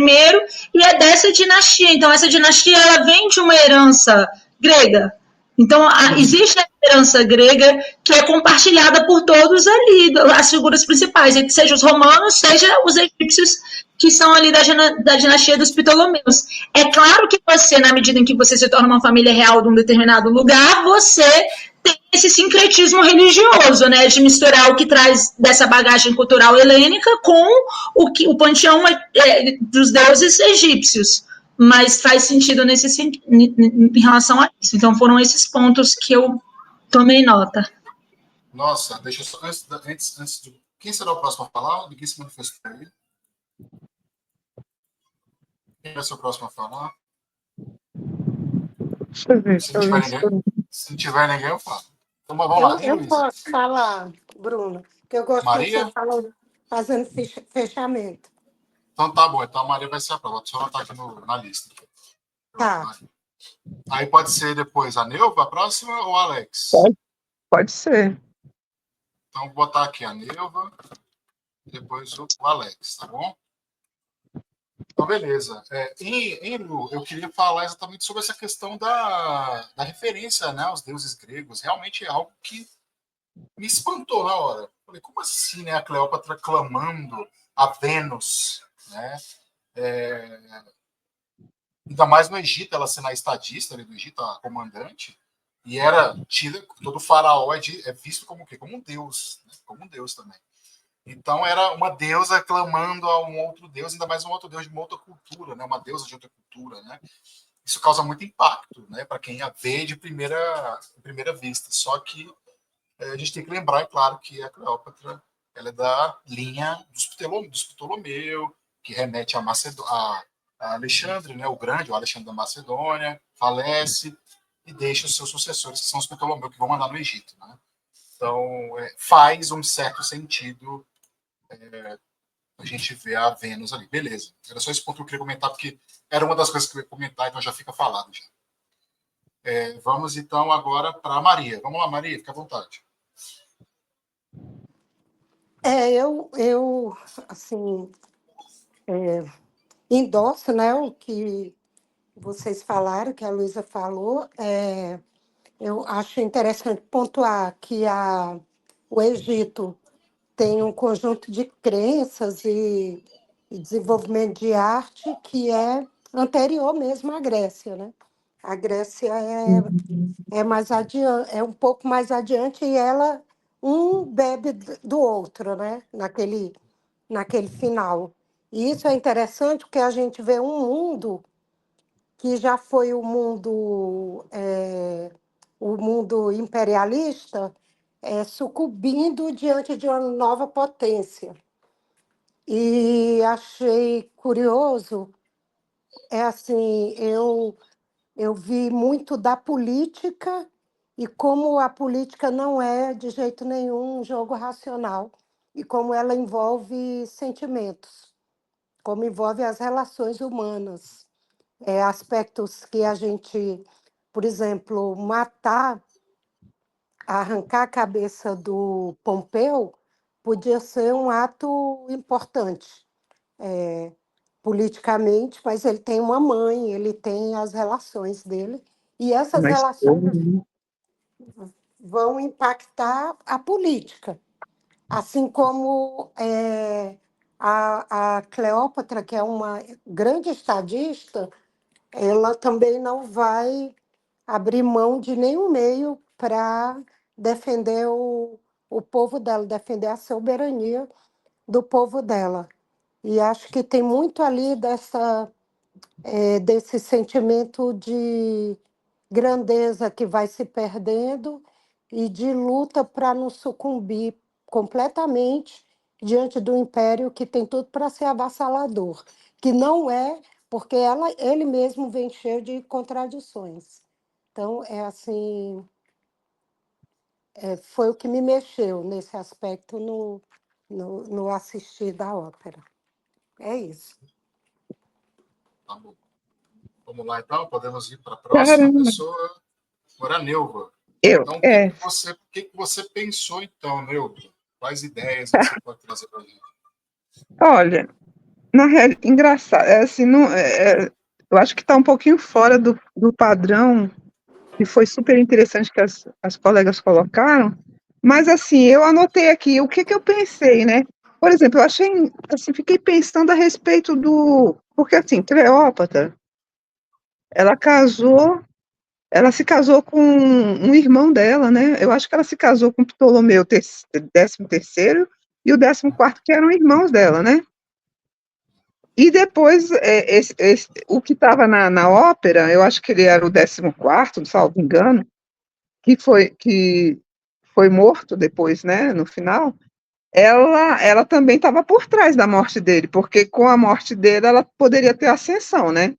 e é dessa dinastia. Então, essa dinastia ela vem de uma herança grega. Então, existe a herança grega que é compartilhada por todos ali, as figuras principais, seja os romanos, seja os egípcios, que são ali da dinastia dos Ptolomeus. É claro que você, na medida em que você se torna uma família real de um determinado lugar, você tem esse sincretismo religioso, né, de misturar o que traz dessa bagagem cultural helênica com o panteão dos deuses egípcios. Mas faz sentido em relação a isso. Então, foram esses pontos que eu tomei nota. Nossa, deixa eu só. Antes de. Quem será o próximo a falar? Ninguém se manifestou aí. Quem vai ser o próximo a falar? Deixa eu ver. Se não tiver ninguém, eu falo. Então, vamos lá. Eu posso falar, Bruno, que eu gosto de você falando, fazendo fechamento. Então tá bom. Então a Maria vai ser a prova. Deixa eu anotar aqui na lista. Tá. Aí pode ser depois a Neuva, a próxima, ou a Alex? Pode ser. Então vou botar aqui a Neuva, depois o Alex, tá bom? Então, beleza. Lu, eu queria falar exatamente sobre essa questão da referência, né, aos deuses gregos. Realmente é algo que me espantou na hora. Falei, como assim, né, a Cleópatra clamando a Vênus, né? Ainda mais no Egito, ela sendo a estadista ali do Egito, a comandante, e era tida, todo faraó é visto como o quê? Como um deus, né? Como um deus também. Então era uma deusa clamando a um outro deus, ainda mais um outro deus de uma outra cultura, né? Uma deusa de outra cultura, né? Isso causa muito impacto, né? Para quem a vê de primeira vista. Só que a gente tem que lembrar, é claro, que a Cleópatra ela é da linha dos Ptolomeu, que remete a Alexandre, né? O Grande, o Alexandre da Macedônia, falece e deixa os seus sucessores, que são os Ptolomeu, que vão mandar no Egito, né? Então, faz um certo sentido a gente ver a Vênus ali. Beleza. Era só esse ponto que eu queria comentar, porque era uma das coisas que eu ia comentar, então já fica falado. Já. Vamos, então, agora para a Maria. Vamos lá, Maria, fica à vontade. Eu assim, endosso, né, o que vocês falaram, que a Luísa falou. Eu acho interessante pontuar que o Egito tem um conjunto de crenças e desenvolvimento de arte que é anterior mesmo à Grécia, né? A Grécia é mais adiante, é um pouco mais adiante e ela um bebe do outro, né? Naquele final. E isso é interessante porque a gente vê um mundo que já foi o mundo imperialista sucumbindo diante de uma nova potência. E achei curioso, assim, eu vi muito da política e como a política não é de jeito nenhum um jogo racional e como ela envolve sentimentos, como envolve as relações humanas, aspectos que a gente, por exemplo, arrancar a cabeça do Pompeu podia ser um ato importante, politicamente, mas ele tem uma mãe, ele tem as relações dele, e essas Mas, relações vão impactar a política. Assim como a Cleópatra, que é uma grande estadista, ela também não vai abrir mão de nenhum meio para defender o povo dela, defender a soberania do povo dela. E acho que tem muito ali desse sentimento de grandeza que vai se perdendo e de luta para não sucumbir completamente diante do império que tem tudo para ser avassalador, que não é, porque ele mesmo vem cheio de contradições. Então, foi o que me mexeu nesse aspecto no assistir da ópera. É isso. Tá bom. Vamos lá, então. Podemos ir para a próxima pessoa. Agora, a Neuva. Então, o que você pensou, então, Neuva? Quais ideias você pode trazer para a gente? Olha, na realidade, engraçado, assim, não, eu acho que está um pouquinho fora do padrão, que foi super interessante que as colegas colocaram, mas, assim, eu anotei aqui o que eu pensei, né? Por exemplo, eu achei, assim, fiquei pensando a respeito porque, assim, Cleópatra, ela se casou com um irmão dela, né? Eu acho que ela se casou com Ptolomeu XIII e o 14º, que eram irmãos dela, né? E depois, o que estava na ópera, eu acho que ele era o 14º, salvo engano, que foi morto depois, né, no final, ela também estava por trás da morte dele, porque com a morte dele ela poderia ter ascensão, né?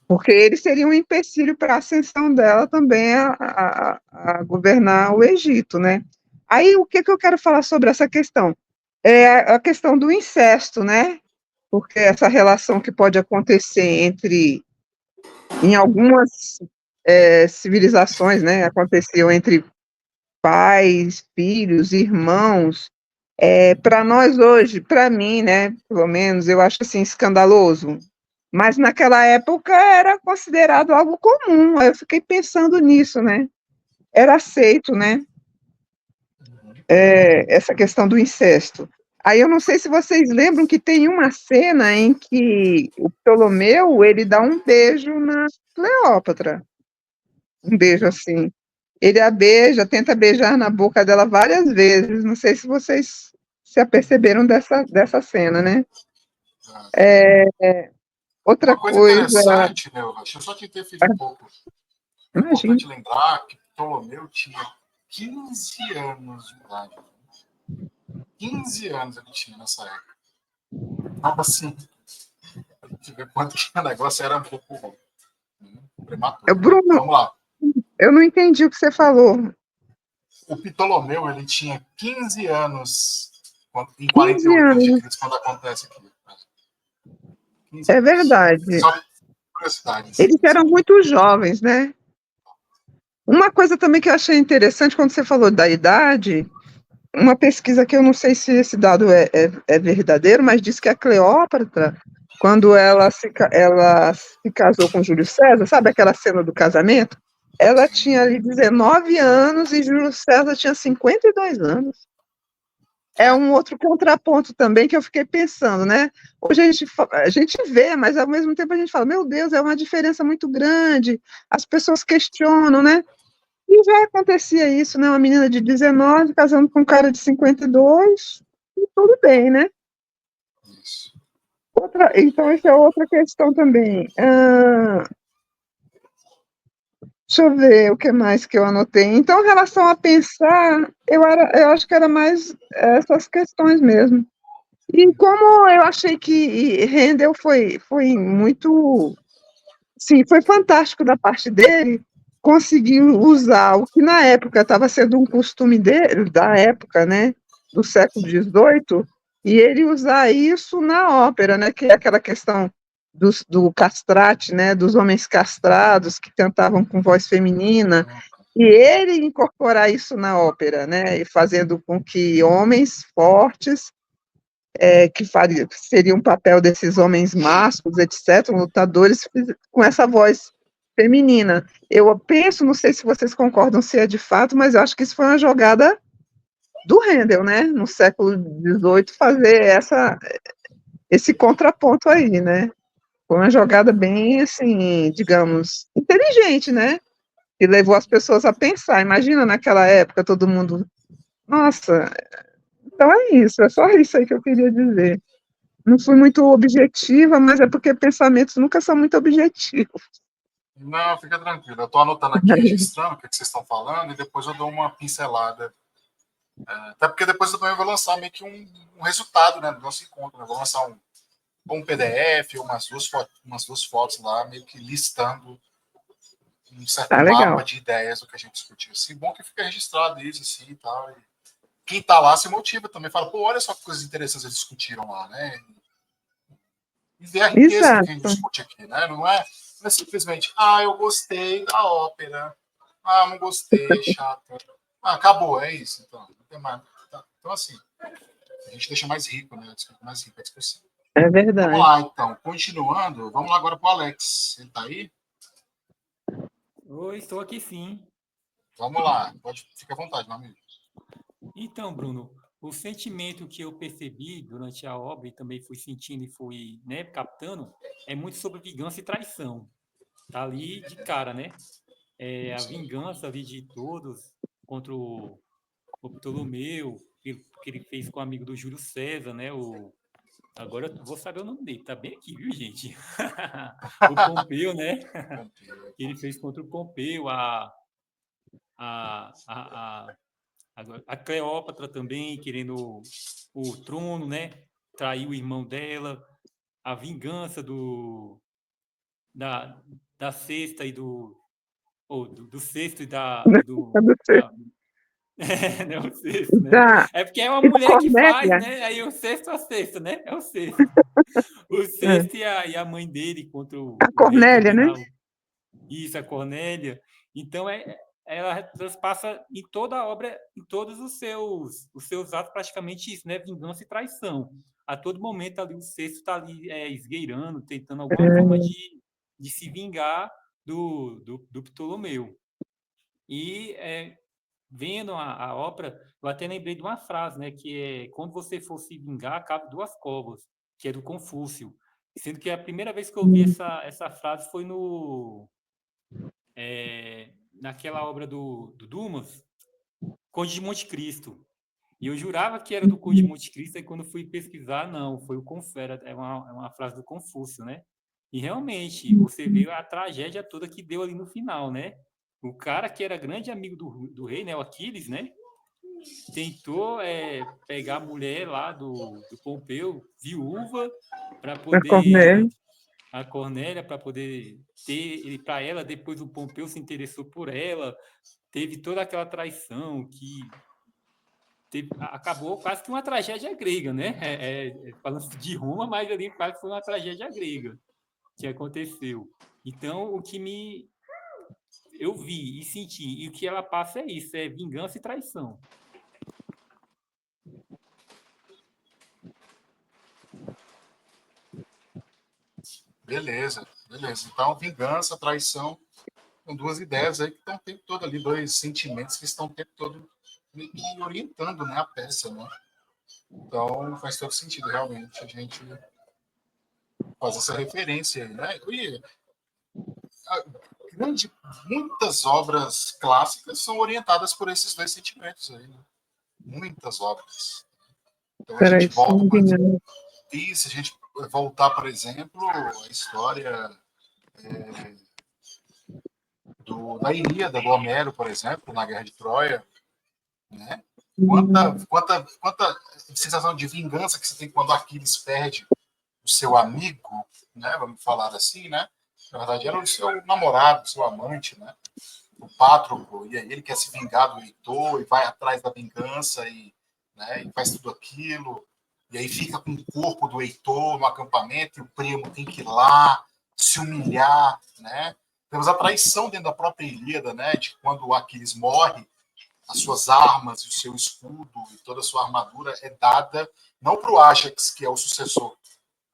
Porque ele seria um empecilho para a ascensão dela também a governar o Egito, né? Aí, o que eu quero falar sobre essa questão? É a questão do incesto, né? Porque essa relação que pode acontecer em algumas civilizações, né? Aconteceu entre pais, filhos, irmãos. Para nós hoje, para mim, né? Pelo menos, eu acho assim escandaloso. Mas naquela época era considerado algo comum. Aí eu fiquei pensando nisso, né? Era aceito, né? Essa questão do incesto. Aí eu não sei se vocês lembram que tem uma cena em que o Ptolomeu ele dá um beijo na Cleópatra, um beijo assim. Ele a beija, tenta beijar na boca dela várias vezes. Não sei se vocês se aperceberam dessa cena, né? Outra Uma coisa coisa, interessante, Neuva, deixa eu só te interferir um pouco. É imagina, importante lembrar que Ptolomeu tinha 15 anos de idade. 15 anos ele tinha nessa época. Então, assim, a gente vê quanto que o negócio era um pouco prematuro. Bruno, Vamos lá. eu não entendi o que você falou. O Ptolomeu ele tinha 15 anos em 15 48 anos, a.C. quando acontece aquilo. 15 é anos. verdade. Só curiosidade. Eles eram muito jovens, né? Uma coisa também que eu achei interessante quando você falou da idade, uma pesquisa que eu não sei se esse dado é verdadeiro, mas diz que a Cleópatra, quando ela se casou com Júlio César, sabe aquela cena do casamento? Ela tinha ali 19 anos e Júlio César tinha 52 anos. É um outro contraponto também que eu fiquei pensando, né? Hoje a gente vê, mas ao mesmo tempo a gente fala, meu Deus, é uma diferença muito grande, as pessoas questionam, né? E já acontecia isso, né? Uma menina de 19 casando com um cara de 52, e tudo bem, né? Isso. Então, essa é outra questão também. Deixa eu ver o que mais que eu anotei. Então, em relação a pensar, eu acho que era mais essas questões mesmo. E como eu achei que Handel foi muito. Sim, foi fantástico da parte dele conseguir usar o que na época estava sendo um costume dele, da época, né, do século XVIII, e ele usar isso na ópera, né, que é aquela questão do castrate, né, dos homens castrados que cantavam com voz feminina, e ele incorporar isso na ópera, né, e fazendo com que homens fortes que seria um papel desses homens másculos, etc., lutadores, com essa voz feminina. Eu penso, não sei se vocês concordam se é de fato, mas eu acho que isso foi uma jogada do Handel, né, no século XVIII, fazer esse contraponto aí, né? Foi uma jogada bem, assim, digamos, inteligente, né? E levou as pessoas a pensar. Imagina naquela época todo mundo, nossa, Então é isso, é só isso aí que eu queria dizer. Não fui muito objetiva, mas é porque pensamentos nunca são muito objetivos. Não, fica tranquilo. Eu estou anotando aqui, registrando o que vocês estão falando, e depois eu dou uma pincelada. Até porque depois eu também vou lançar meio que um resultado, né, do nosso encontro. Né? Vou lançar um PDF, umas duas fotos lá, meio que listando um certo Tá mapa legal. de ideias do que a gente discutiu. Assim, bom que fica registrado isso assim, e tal. E quem está lá se motiva também, fala, pô, olha só que coisas interessantes eles discutiram lá, né? E ver a riqueza do que a gente Exato. discute aqui, né? Não é simplesmente, eu gostei da ópera, não gostei, chato. Acabou, é isso. Então, não tem mais. Tá. Então, assim, a gente deixa mais rico, né? Mais rico a discussão. É Vamos verdade. lá, então. Continuando, vamos lá agora para o Alex. Ele está aí? Oi, estou aqui sim. Vamos lá. Fica à vontade, meu amigo. Então, Bruno, o sentimento que eu percebi durante a obra e também fui sentindo e fui, né, captando é muito sobre vingança e traição. Tá ali de cara, né? A vingança ali de todos contra o Ptolomeu, que ele fez com o amigo do Júlio César, né? Agora eu vou saber o nome dele, tá bem aqui, viu, gente? O Pompeu, né? Que ele fez contra o Pompeu, a, a, a Cleópatra também, querendo o trono, né? Traiu o irmão dela, a vingança da, da sexta e do sexto e não, o sexto, né? Da, É porque é uma e da mulher que faz, Cornélia. né? Aí o sexto é a sexta, né? É o sexto. O É. sexto e a mãe dele contra A o rei Cornélia, também né? lá, isso, a Cornélia. Então, ela transpassa em toda a obra, em todos os seus atos, praticamente isso, né? Vingança e traição. A todo momento ali, o sexto está ali esgueirando, tentando alguma forma É. de se vingar do Ptolomeu. E vendo a ópera, eu até lembrei de uma frase, né? Que é: quando você for se vingar, cabe duas covas, que é do Confúcio. Sendo que a primeira vez que eu ouvi essa frase foi naquela obra do Dumas, Conde de Monte Cristo. E eu jurava que era do Conde de Monte Cristo, e quando fui pesquisar, não, foi o Confera, é uma frase do Confúcio, né? E realmente, você vê a tragédia toda que deu ali no final, né? O cara que era grande amigo do rei, né, o Aquiles, né? Tentou pegar a mulher lá do Pompeu, viúva, para Da Cornélia. poder a Cornélia para poder ter ele para ela. Depois o Pompeu se interessou por ela, teve toda aquela traição que acabou quase que uma tragédia grega, né? Falando de Roma, mas ali quase foi uma tragédia grega que aconteceu. Então, o que eu vi e senti, e o que ela passa é isso, é vingança e traição. Beleza, beleza. Então, vingança, traição, são duas ideias aí que estão o tempo todo ali, dois sentimentos que estão o tempo todo meio que orientando, né, a peça, né? Então, faz todo sentido, realmente, a gente fazer essa referência aí, né? E grande, muitas obras clássicas são orientadas por esses dois sentimentos aí, né? Muitas obras. Então, a gente Peraí, só volta, um por exemplo, minuto. e se a gente voltar, por exemplo, a história da Ilíada, do Homero, por exemplo, na Guerra de Troia, né? Quanta sensação de vingança que você tem quando Aquiles perde o seu amigo, né? Vamos falar assim, né? Na verdade, era o seu namorado, o seu amante, né? O Pátroclo, e aí ele quer se vingar do Heitor e vai atrás da vingança né, e faz tudo aquilo. E aí fica com o corpo do Heitor no acampamento e o primo tem que ir lá se humilhar, né? Temos a traição dentro da própria Ilíada, né? De quando o Aquiles morre, as suas armas, o seu escudo e toda a sua armadura é dada não para o Ajax, que é o sucessor,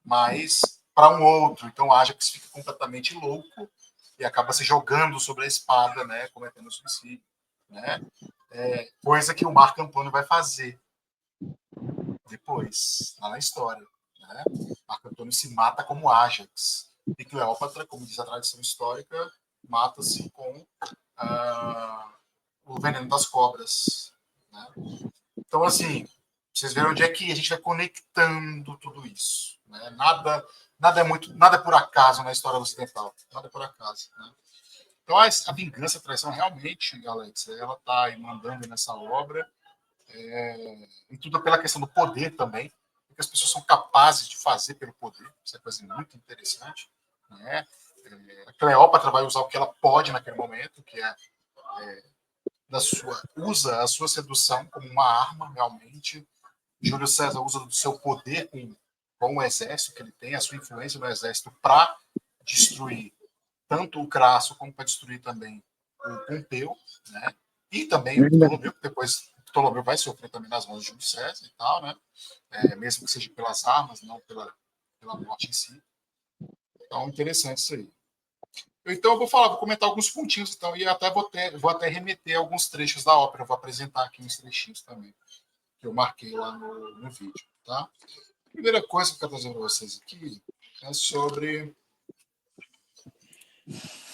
mas para um outro. Então o Ajax fica completamente louco e acaba se jogando sobre a espada, né, cometendo suicídio, né? Coisa que o Marco Antônio vai fazer depois, lá na história, né? Marco Antônio se mata como Ajax e Cleópatra, como diz a tradição histórica, mata-se com o veneno das cobras, né? Então, assim, Vocês verem onde é que a gente vai conectando tudo isso. Né? Nada é por acaso na história ocidental. Nada é por acaso. Né? Então, a vingança, a traição, realmente, Alex, ela está aí mandando nessa obra, e tudo pela questão do poder também, o que as pessoas são capazes de fazer pelo poder. Isso é coisa muito interessante. Né? A Cleópatra vai usar o que ela pode naquele momento, que usa a sua sedução como uma arma, realmente. Júlio César usa do seu poder com o exército que ele tem, a sua influência no exército, para destruir tanto o Crasso como para destruir também o Pompeu, né? E também o Ptolomeu, que depois o Ptolomeu vai sofrer também nas mãos de Júlio César e tal, né? Mesmo que seja pelas armas, não pela morte em si. Então, interessante isso aí. Então, eu vou comentar alguns pontinhos, então, e até vou até remeter alguns trechos da ópera. Eu vou apresentar aqui uns trechinhos também, que eu marquei lá no vídeo, tá? A primeira coisa que eu quero trazer para vocês aqui é sobre...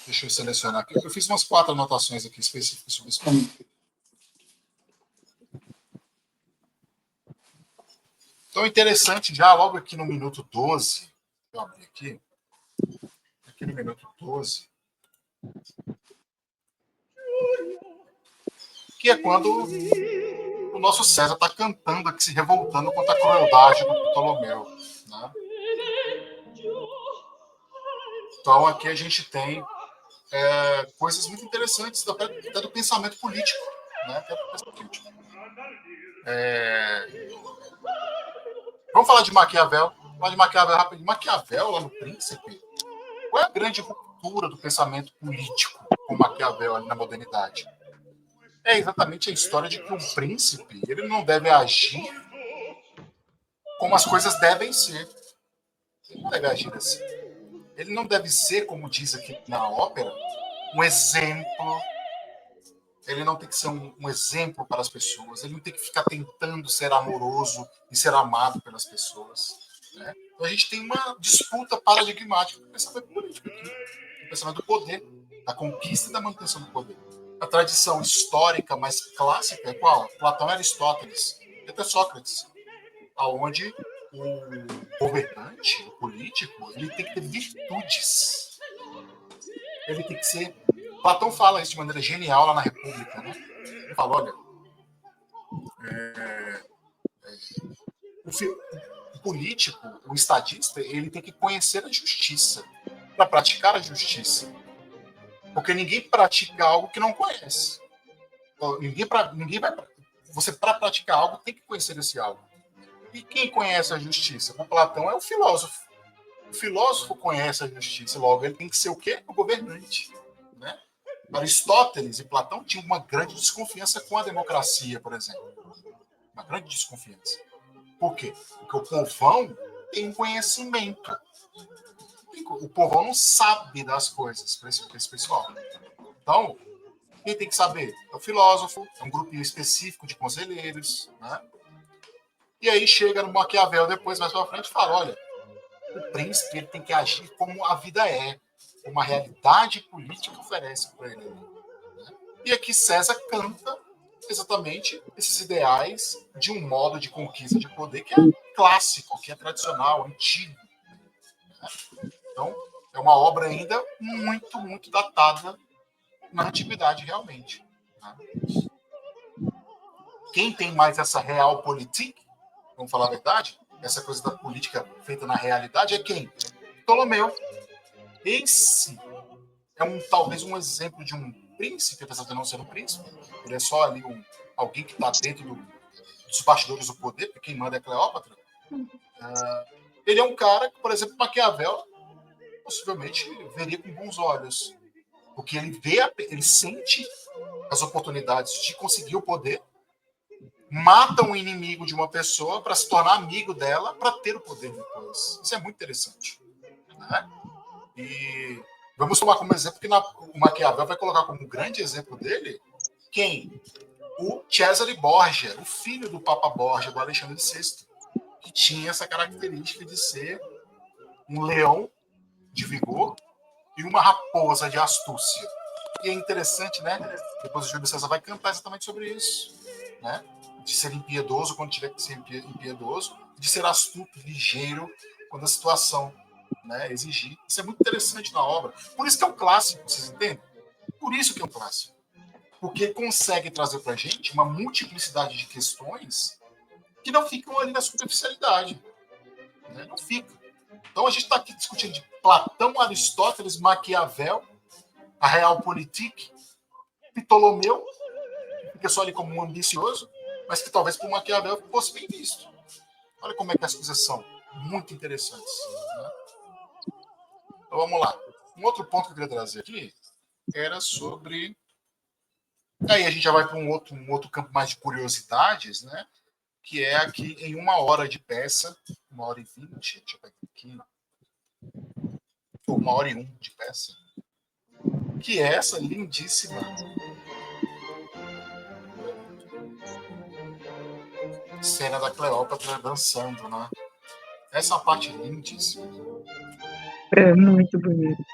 Deixa eu selecionar aqui. Eu fiz umas 4 anotações aqui específicas sobre isso. Então, interessante, já logo aqui no minuto 12, eu abri aqui no minuto 12, que é quando o nosso César está cantando aqui, se revoltando contra a crueldade do Ptolomeu. Né? Então, aqui a gente tem coisas muito interessantes até do pensamento político. Né? Vamos falar de Maquiavel. Falar de Maquiavel rapidinho. Maquiavel, lá no Príncipe, qual é a grande ruptura do pensamento político com Maquiavel ali na modernidade? É exatamente a história de que um príncipe ele não deve agir como as coisas devem ser. Ele não deve agir assim. Ele não deve ser, como diz aqui na ópera, um exemplo. Ele não tem que ser um exemplo para as pessoas. Ele não tem que ficar tentando ser amoroso e ser amado pelas pessoas. Né? Então a gente tem uma disputa paradigmática do pensamento político aqui, do pensamento do poder, da conquista e da manutenção do poder. A tradição histórica mais clássica é qual? Platão e Aristóteles, e até Sócrates, aonde o governante, o político, ele tem que ter virtudes. Ele tem que ser... Platão fala isso de maneira genial lá na República. Né? Ele fala, olha, o político, o estadista, ele tem que conhecer a justiça para praticar a justiça. Porque ninguém pratica algo que não conhece. Ninguém vai... Você, para praticar algo, tem que conhecer esse algo. E quem conhece a justiça? O Platão é o filósofo. O filósofo conhece a justiça, logo ele tem que ser o quê? O governante. Né? Aristóteles e Platão tinham uma grande desconfiança com a democracia, por exemplo. Uma grande desconfiança. Por quê? Porque o povão tem um conhecimento. O povão não sabe das coisas para esse pessoal. Então, quem tem que saber? É o filósofo, é um grupinho específico de conselheiros, né? E aí chega no Maquiavel depois, mais pra frente, e fala, olha, o príncipe ele tem que agir como a vida é, como a realidade política oferece para ele. Né? E aqui César canta exatamente esses ideais de um modo de conquista de poder que é clássico, que é tradicional, antigo. Né? Então, é uma obra ainda muito, muito datada na antiguidade, realmente. Né? Quem tem mais essa realpolitik, vamos falar a verdade, essa coisa da política feita na realidade, é quem? Ptolomeu. Esse é talvez um exemplo de um príncipe, apesar de não ser um príncipe, ele é só ali alguém que está dentro dos bastidores do poder, porque quem manda é Cleópatra. Ele é um cara que, por exemplo, Maquiavel possivelmente veria com bons olhos, porque ele sente as oportunidades de conseguir o poder, mata um inimigo de uma pessoa para se tornar amigo dela, para ter o poder depois. Isso é muito interessante. Né? E vamos tomar como exemplo que o Maquiavel vai colocar como grande exemplo dele quem? O Cesare Borgia, o filho do Papa Borgia, do Alexandre VI, que tinha essa característica de ser um leão de vigor e uma raposa de astúcia. E é interessante, né? Depois o Júlio César vai cantar exatamente sobre isso. Né? de ser impiedoso quando tiver que ser impiedoso, de ser astuto, ligeiro quando a situação, né, exigir. Isso é muito interessante na obra. Por isso que é um clássico, vocês entendem? Por isso que é um clássico. Porque consegue trazer para a gente uma multiplicidade de questões que não ficam ali na superficialidade. Né? Não fica. Então a gente está aqui discutindo de Platão, Aristóteles, Maquiavel, a Realpolitik, Ptolomeu, que fica só ali como um ambicioso, mas que talvez para o Maquiavel fosse bem visto. Olha como é que as coisas são muito interessantes. Né? Então vamos lá. Um outro ponto que eu queria trazer aqui era sobre... Aí a gente já vai para um outro campo mais de curiosidades, né? Que é aqui em 1 hora de peça, 1h20, deixa eu pegar aqui, ou 1h01 de peça, que é essa lindíssima cena da Cleópatra dançando, né? Essa parte lindíssima. É muito bonito.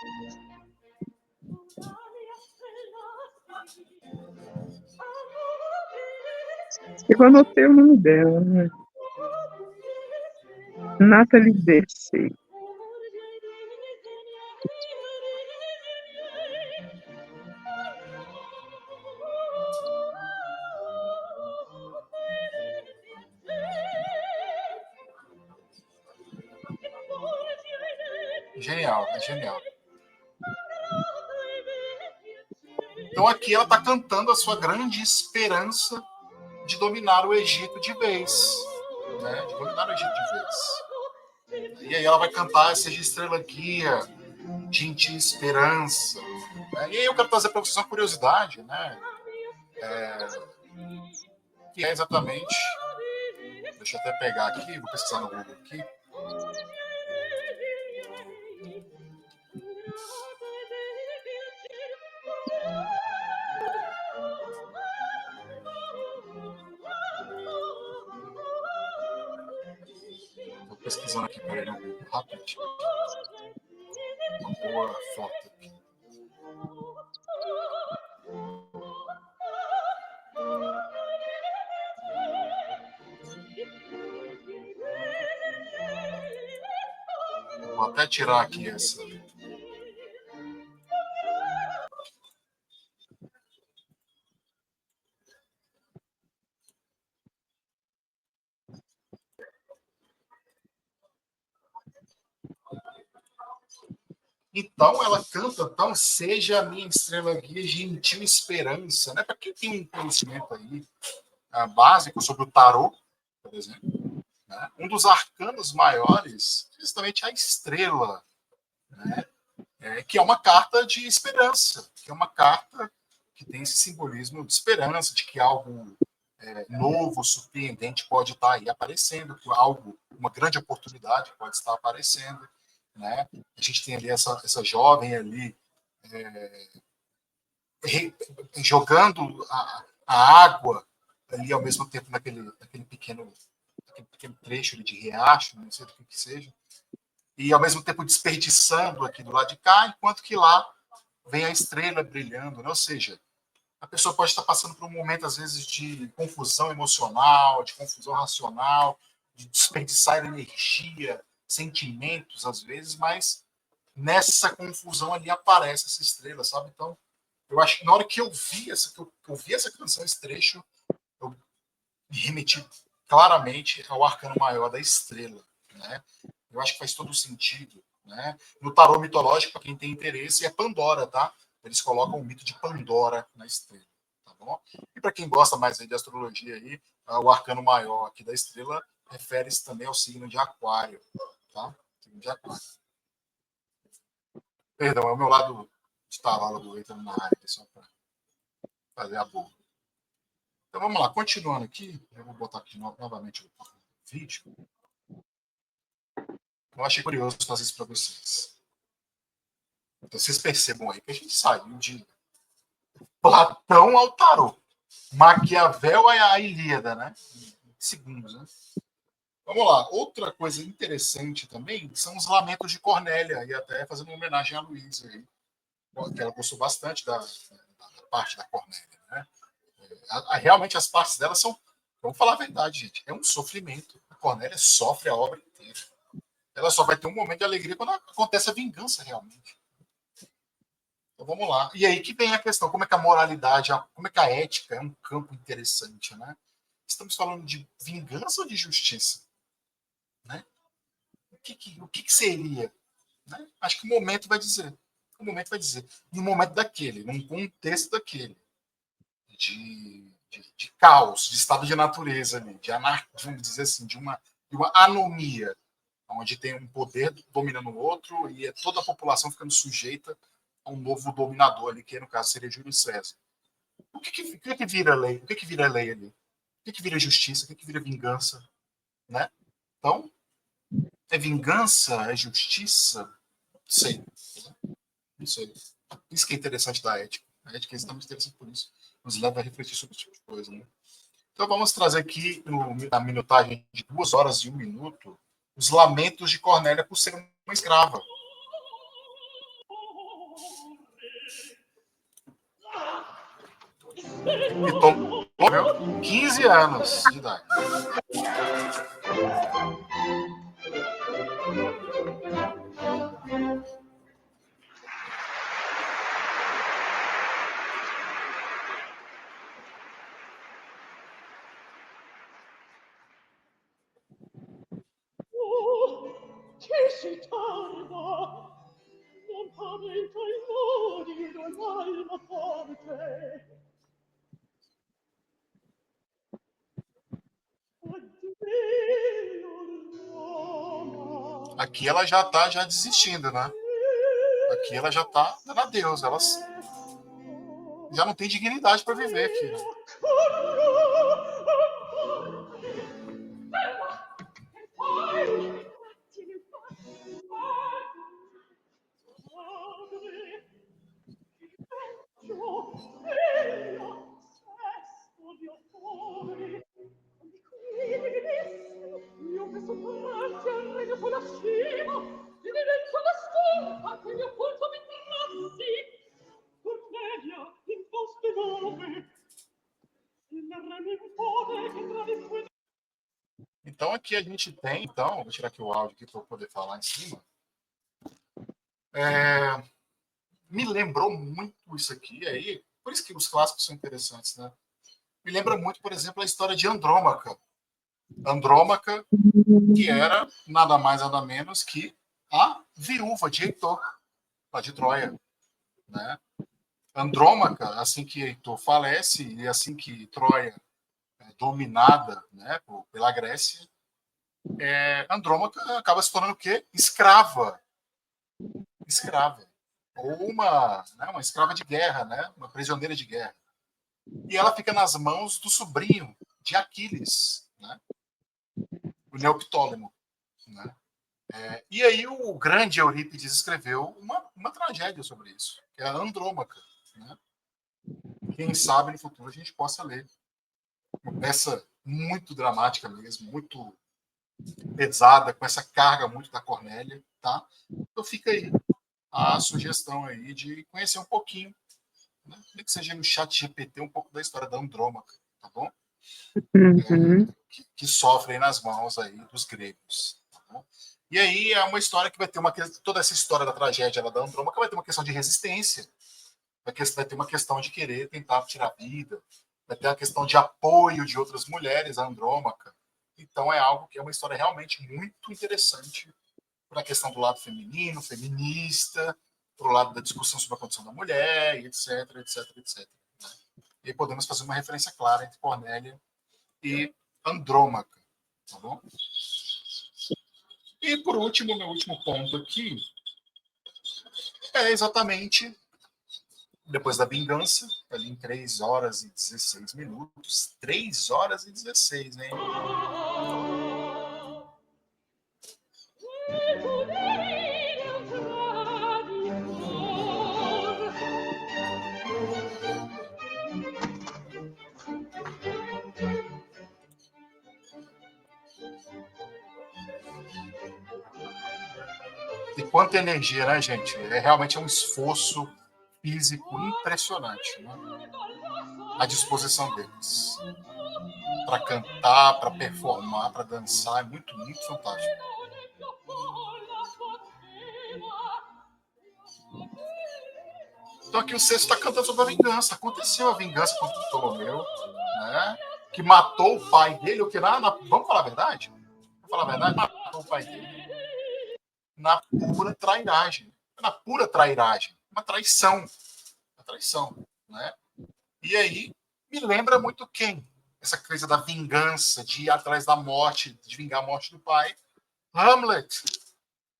Eu anotei o nome dela, né? Nathalie Dessay. Genial, é genial. Então aqui ela está cantando a sua grande esperança de dominar o Egito de vez. Né? De dominar o Egito de vez. E aí ela vai cantar Seja Estrela Guia, Gente Esperança. Né? E aí eu quero trazer para vocês uma curiosidade, né? Que é exatamente... Deixa eu até pegar aqui, vou pesquisar no Google aqui. Estou pesquisando aqui para ele no Google, rapidinho. Uma boa foto aqui. Vou até tirar aqui essa. Então ela canta, então seja a minha estrela guia, gentil esperança, né? Para quem tem um conhecimento aí básico sobre o tarô, por exemplo, né? Um dos arcanos maiores, justamente a estrela, né? Que é uma carta de esperança, que é uma carta que tem esse simbolismo de esperança, de que algo novo, surpreendente pode estar aí aparecendo, que algo, uma grande oportunidade pode estar aparecendo. Né? A gente tem ali essa jovem ali jogando a água ali ao mesmo tempo naquele pequeno trecho ali de riacho, não sei do que seja, e ao mesmo tempo desperdiçando aqui do lado de cá, enquanto que lá vem a estrela brilhando, né? Ou seja, a pessoa pode estar passando por um momento, às vezes, de confusão emocional, de confusão racional, de desperdiçar energia, sentimentos, às vezes, mas nessa confusão ali aparece essa estrela, sabe? Então, eu acho que na hora que eu vi essa canção, esse trecho, eu me remeti claramente ao arcano maior da estrela, né? Eu acho que faz todo sentido, né? No tarô mitológico, para quem tem interesse, é Pandora, tá? Eles colocam o mito de Pandora na estrela, tá bom? E para quem gosta mais aí de astrologia aí, o arcano maior aqui da estrela refere-se também ao signo de Aquário, tá? Signo de Aquário. Perdão, é o meu lado de tarala do Eita na área, só para fazer a boa. Então vamos lá, continuando aqui, eu vou botar aqui novamente o vídeo. Eu achei curioso fazer isso para vocês. Então vocês percebam aí que a gente saiu de Platão ao tarô, Maquiavel à Ilíada, né? Segundos, né? Vamos lá. Outra coisa interessante também são os lamentos de Cornélia, e até fazendo uma homenagem à Luísa aí, que ela gostou bastante da parte da Cornélia, né? Realmente as partes dela são, Vamos falar a verdade, gente. É um sofrimento. A Cornélia sofre a obra inteira. Ela só vai ter um momento de alegria quando acontece a vingança realmente. Então vamos lá. E aí que vem a questão, como é que a moralidade, como é que a ética é um campo interessante, né? Estamos falando de vingança ou de justiça? Né? O que seria? Né? Acho que o momento vai dizer. O momento vai dizer. No momento daquele, num contexto daquele, de caos, de estado de natureza, de anarquia, vamos dizer assim, de uma anomia, onde tem um poder dominando o outro e é toda a população ficando sujeita a um novo dominador ali, que no caso seria Júlio César. O que vira lei? O que vira lei ali? O que vira justiça? O que vira vingança? Né? Então, é vingança? É justiça? Não sei. Não sei. Isso que é interessante da ética. A ética é extremamente interessante por isso. Nos leva a refletir sobre esse tipo de coisa. Né? Então, vamos trazer aqui, na minutagem de 2 horas e 1 minuto, os lamentos de Cornélia por ser uma escrava. E tomou 15 anos de idade. Che si tarda, non paventa il morire l'alma forte. Aqui ela já está já desistindo, né? Aqui ela já está dando adeus. Ela já não tem dignidade para viver aqui. Né? Então aqui a gente tem, então, vou tirar aqui o áudio aqui para eu poder falar em cima. Me lembrou muito isso aqui, aí, por isso que os clássicos são interessantes, né? Me lembra muito, por exemplo, a história de Andrômaca. Andrômaca, que era nada mais nada menos que a viúva de Heitor, lá de Troia, né? Andrômaca, assim que Heitor falece e assim que Troia é dominada, né, pela Grécia, Andrômaca acaba se tornando o quê? Escrava. Ou uma escrava de guerra, né? Uma prisioneira de guerra. E ela fica nas mãos do sobrinho de Aquiles, né? O Neoptólemo. Né? E aí o grande Eurípides escreveu uma tragédia sobre isso, que é a Andrômaca. Né? Quem sabe no futuro a gente possa ler. Uma peça muito dramática mesmo, muito pesada, com essa carga muito da Cornélia. Tá? Então fica aí a sugestão aí de conhecer um pouquinho, né? Que seja no chat GPT, um pouco da história da Andrômaca, tá bom? Uhum. Que sofrem nas mãos aí dos gregos. Tá bom? E aí é uma história que vai ter toda essa história da tragédia da Andrômaca vai ter uma questão de resistência, vai ter uma questão de querer tentar tirar a vida, vai ter uma questão de apoio de outras mulheres à Andrômaca. Então é algo que é uma história realmente muito interessante para a questão do lado feminino, feminista, para o lado da discussão sobre a condição da mulher, etc, etc, etc. Né? E aí podemos fazer uma referência clara entre Cornélia e Andrômaca, tá bom? E por último, meu último ponto aqui é exatamente depois da vingança, ali em 3 horas e 16 minutos. 3 horas e 16, hein? E quanta energia, né, gente? Realmente é um esforço físico impressionante, né? A disposição deles para cantar, para performar, para dançar, é muito, muito fantástico. Então aqui o Sexto está cantando sobre a vingança. Aconteceu a vingança contra o Ptolomeu, né? Que matou o pai dele, o que vamos falar a verdade? Vamos falar a verdade? Matou o pai dele na pura trairagem. Na pura trairagem. Uma traição. Uma traição, né? E aí me lembra muito quem? Essa coisa da vingança, de ir atrás da morte, de vingar a morte do pai. Hamlet.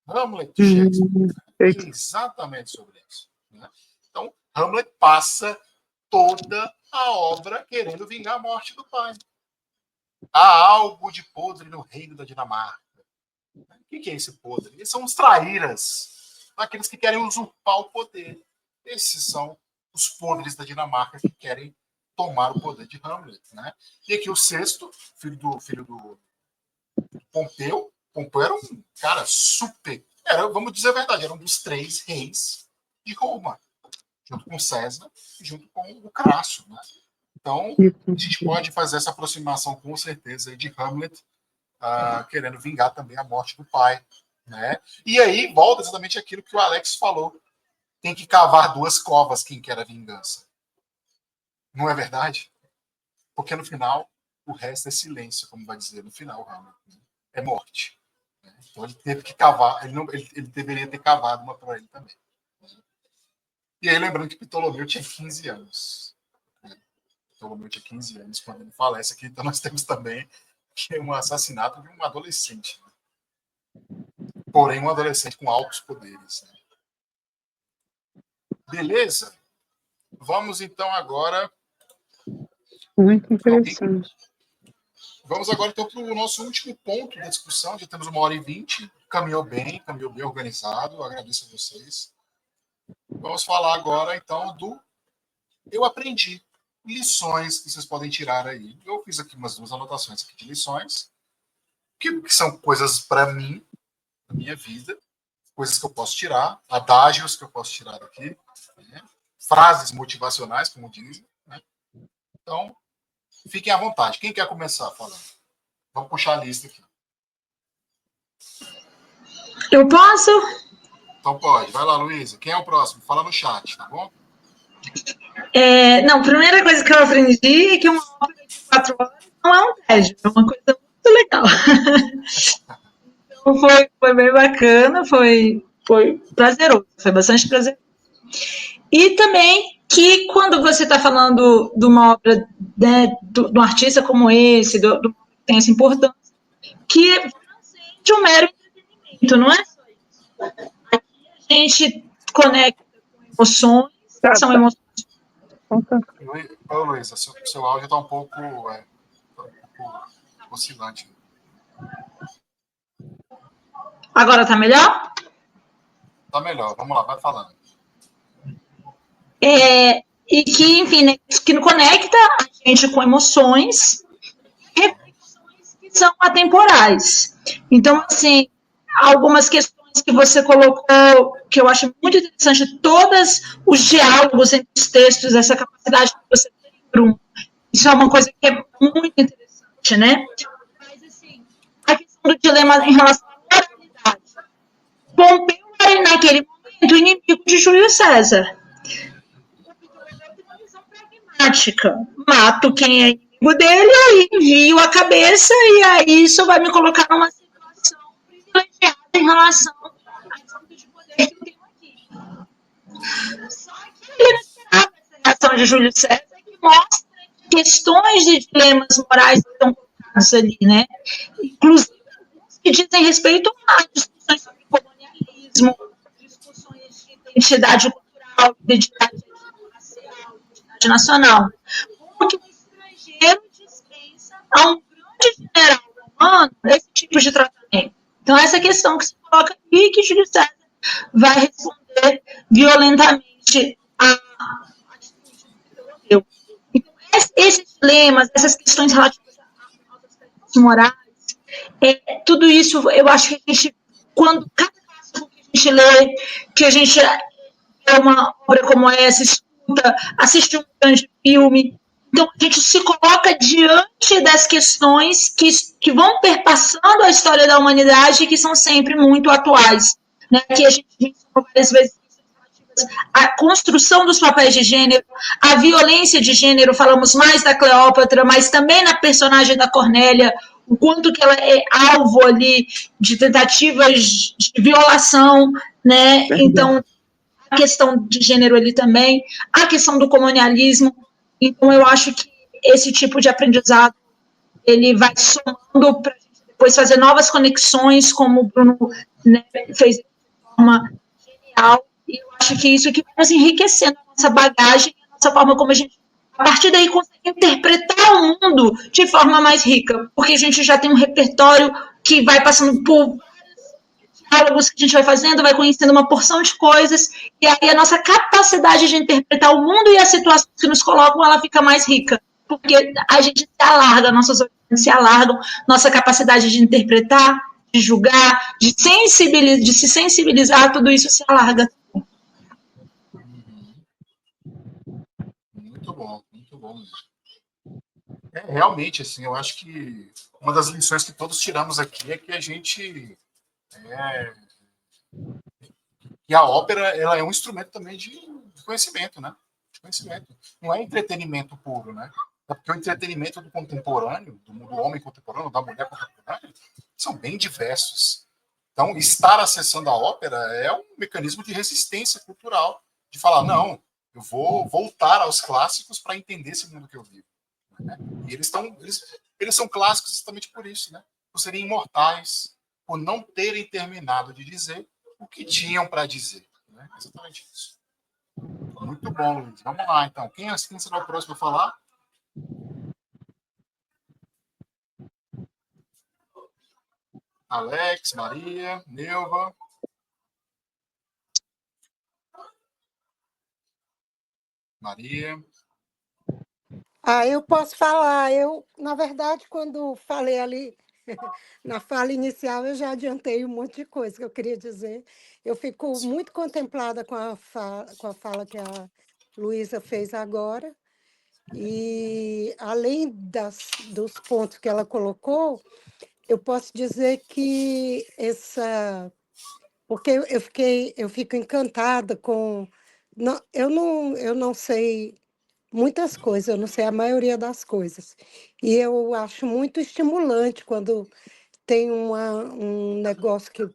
Hamlet de Shakespeare. Exatamente sobre isso, né? Então, Hamlet passa toda a obra querendo vingar a morte do pai. Há algo de podre no reino da Dinamarca. O que é esse podre? Eles são os traíras, aqueles que querem usurpar o poder. Esses são os podres da Dinamarca que querem tomar o poder de Hamlet, né? E aqui o Sexto, filho do Pompeu. Pompeu era um cara super... vamos dizer a verdade, era um dos 3 reis de Roma, junto com César e junto com o Crasso, né? Então, a gente pode fazer essa aproximação com certeza de Hamlet querendo vingar também a morte do pai, né? E aí volta exatamente aquilo que o Alex falou. Tem que cavar 2 covas quem quer a vingança. Não é verdade? Porque no final, o resto é silêncio, como vai dizer no final, Hamlet, né? É morte. Né? Então ele teve que cavar, ele deveria ter cavado uma para ele também. E aí, lembrando que Ptolomeu tinha 15 anos. Ptolomeu tinha 15 anos quando ele falece aqui. Então, nós temos também que um assassinato de um adolescente. Porém, um adolescente com altos poderes. Né? Beleza? Vamos, então, agora... Muito interessante. Vamos agora, então, para o nosso último ponto da discussão. Já temos 1h20. Caminhou bem organizado. Agradeço a vocês. Vamos falar agora, então, do Eu Aprendi. Lições que vocês podem tirar aí. Eu fiz aqui umas 2 anotações aqui de lições, que são coisas para mim, da minha vida, coisas que eu posso tirar, adágios que eu posso tirar daqui, né? Frases motivacionais, como dizem. Né? Então, fiquem à vontade. Quem quer começar falando? Vamos puxar a lista aqui. Eu posso? Então pode. Vai lá, Luísa. Quem é o próximo? Fala no chat, tá bom? Não, a primeira coisa que eu aprendi é que uma ópera de 4 horas não é um tédio, é uma coisa muito legal. Então foi bem bacana, foi prazeroso, foi bastante prazeroso. E também que quando você está falando de uma obra, né, do artista como esse, do que tem essa importância, que transcende um mero entretenimento, não é só isso. Aqui a gente conecta com emoções, que são emoções. Ô, Luísa, seu áudio está um pouco oscilante. Agora está melhor? Está melhor. Vamos lá, vai falando. E que, enfim, né, que conecta a gente com emoções, reflexões que são atemporais. Então, assim, algumas questões que você colocou, que eu acho muito interessante, todos os diálogos entre os textos, essa capacidade que você tem, Bruno, isso é uma coisa que é muito interessante, né? Mas, assim, a questão do dilema em relação à moralidade. Pompeu era, naquele momento, o inimigo de Júlio César. Mato quem é inimigo dele, aí envio a cabeça, e aí isso vai me colocar numa situação privilegiada em relação à disputa de poder que eu tenho aqui. Só que ele não esperava essa reação de Júlio César, que mostra questões de dilemas morais que estão colocados ali, né? Inclusive, que dizem respeito a discussões sobre colonialismo, discussões de identidade cultural, identidade racial, identidade nacional. Como que o estrangeiro dispensa a um grande general romano esse tipo de tratamento? Então, essa questão que se coloca aqui, que Júlio César vai responder violentamente a atitude do Ptolomeu. Então, esses dilemas, essas questões relativas aos aspectos morais, tudo isso, eu acho que a gente, quando cada passo que a gente lê, que a gente uma obra como essa, escuta, assiste um grande filme. Então, a gente se coloca diante das questões que vão perpassando a história da humanidade e que são sempre muito atuais. Né? Que a gente mencionou várias vezes a construção dos papéis de gênero, a violência de gênero, falamos mais da Cleópatra, mas também na personagem da Cornélia, o quanto que ela é alvo ali de tentativas de violação, né? Então, a questão de gênero ali também, a questão do colonialismo. Então, eu acho que esse tipo de aprendizado ele vai somando para a gente depois fazer novas conexões, como o Bruno, né, fez de forma genial. E eu acho que isso que vai nos enriquecendo a nossa bagagem, a nossa forma como a gente, a partir daí, consegue interpretar o mundo de forma mais rica, porque a gente já tem um repertório que vai passando por diálogos que a gente vai fazendo, vai conhecendo uma porção de coisas, e aí a nossa capacidade de interpretar o mundo e as situações que nos colocam, ela fica mais rica, porque a gente se alarga, nossas orientações se alargam, nossa capacidade de interpretar, de julgar, de se sensibilizar, tudo isso se alarga. Muito bom, muito bom. Realmente, assim, eu acho que uma das lições que todos tiramos aqui é que a gente e a ópera, ela é um instrumento também de conhecimento, né? De conhecimento. Não é entretenimento puro, né? Porque o entretenimento do contemporâneo, do homem contemporâneo, da mulher contemporânea, são bem diversos. Então, estar acessando a ópera é um mecanismo de resistência cultural, de falar, não, eu vou voltar aos clássicos para entender esse mundo que eu vivo. Né? E eles são clássicos justamente por isso, né? Por serem imortais, por não terem terminado de dizer o que tinham para dizer. Né? Exatamente isso. Muito bom, Luiz. Vamos lá, então. Quem será o próximo a falar? Alex, Maria, Neuva. Maria. Eu posso falar. Eu, na verdade, quando falei ali na fala inicial, eu já adiantei um monte de coisa que eu queria dizer. Eu fico muito contemplada com com a fala que a Luísa fez agora. E, além dos pontos que ela colocou, eu posso dizer que porque eu fico encantada com. Não, eu não sei muitas coisas, eu não sei a maioria das coisas. E eu acho muito estimulante quando tem um negócio que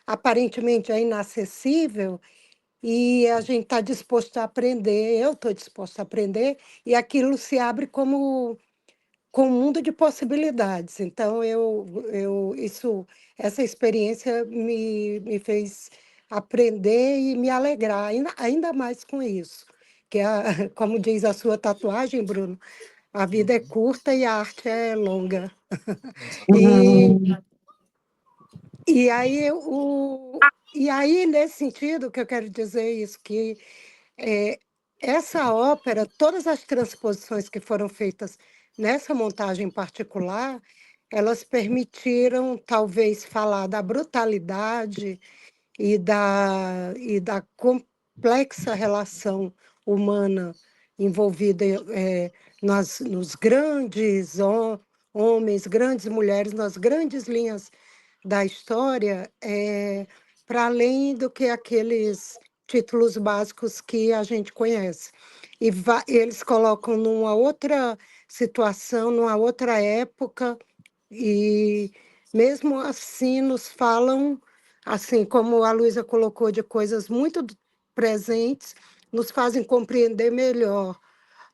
aparentemente é inacessível e a gente está disposto a aprender, eu estou disposta a aprender, e aquilo se abre com um mundo de possibilidades. Então, essa experiência me fez aprender e me alegrar, ainda mais com isso. Que, como diz a sua tatuagem, Bruno, a vida é curta e a arte é longa. E aí, nesse sentido, que eu quero dizer isso, que é, essa ópera, todas as transposições que foram feitas nessa montagem particular, elas permitiram, talvez, falar da brutalidade e da complexa relação humana envolvida nos grandes homens, grandes mulheres, nas grandes linhas da história, para além do que aqueles títulos básicos que a gente conhece. E eles colocam numa outra situação, numa outra época, e mesmo assim nos falam, assim como a Luísa colocou, de coisas muito presentes, nos fazem compreender melhor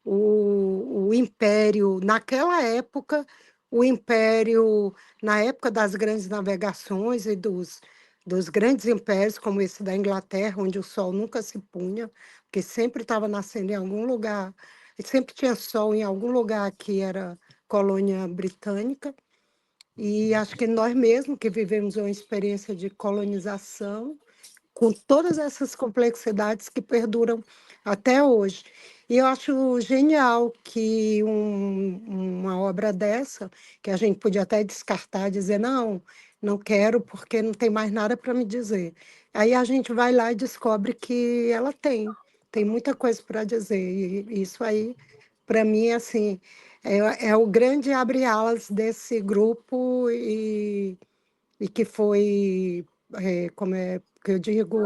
o império, naquela época, o império, na época das grandes navegações e dos grandes impérios, como esse da Inglaterra, onde o sol nunca se punha, porque sempre estava nascendo em algum lugar, sempre tinha sol em algum lugar que era colônia britânica. E acho que nós mesmos que vivemos uma experiência de colonização, com todas essas complexidades que perduram até hoje. E eu acho genial que uma obra dessa, que a gente podia até descartar, dizer, não, não quero porque não tem mais nada para me dizer. Aí a gente vai lá e descobre que ela tem muita coisa para dizer. E isso aí, para mim, assim, é o grande abre-alas desse grupo e que foi, como é que eu digo,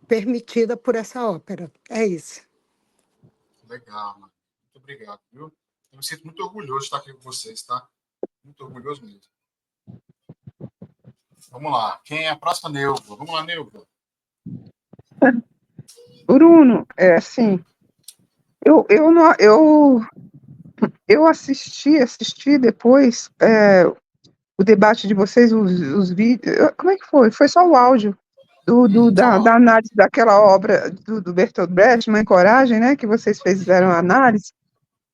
permitida por essa ópera. É isso. Legal, mano. Muito obrigado, viu? Eu me sinto muito orgulhoso de estar aqui com vocês, tá? Muito orgulhoso mesmo. Vamos lá. Quem é a próxima, Neuva? Vamos lá, Neuva. Bruno, é assim, eu, não, eu assisti depois o debate de vocês, os vídeos. Como é que foi? Foi só o áudio da Só análise daquela obra do Bertolt Brecht, Mãe Coragem, né? Que vocês fizeram a análise.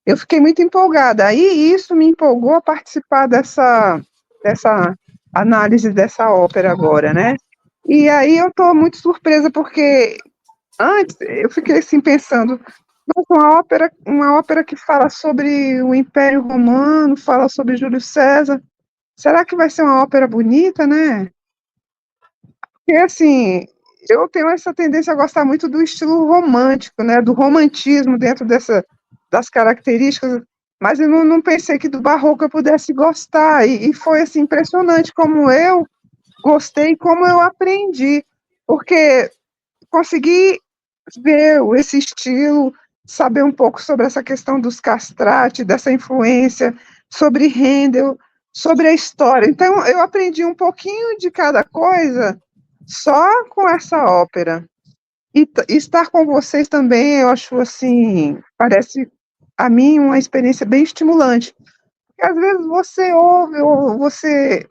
Eu fiquei muito empolgada. Aí isso me empolgou a participar dessa análise dessa ópera agora, né? E aí eu estou muito surpresa porque antes eu fiquei assim pensando, nossa, uma ópera que fala sobre o Império Romano, fala sobre Júlio César. Será que vai ser uma ópera bonita, né? Porque assim, eu tenho essa tendência a gostar muito do estilo romântico, né? Do romantismo dentro das características, mas eu não pensei que do barroco eu pudesse gostar. E foi assim impressionante como eu gostei, como eu aprendi, porque consegui ver esse estilo, saber um pouco sobre essa questão dos castrati, dessa influência, sobre Handel, sobre a história. Então, eu aprendi um pouquinho de cada coisa só com essa ópera. E estar com vocês também, eu acho assim, parece a mim uma experiência bem estimulante. Porque às vezes você ouve ou você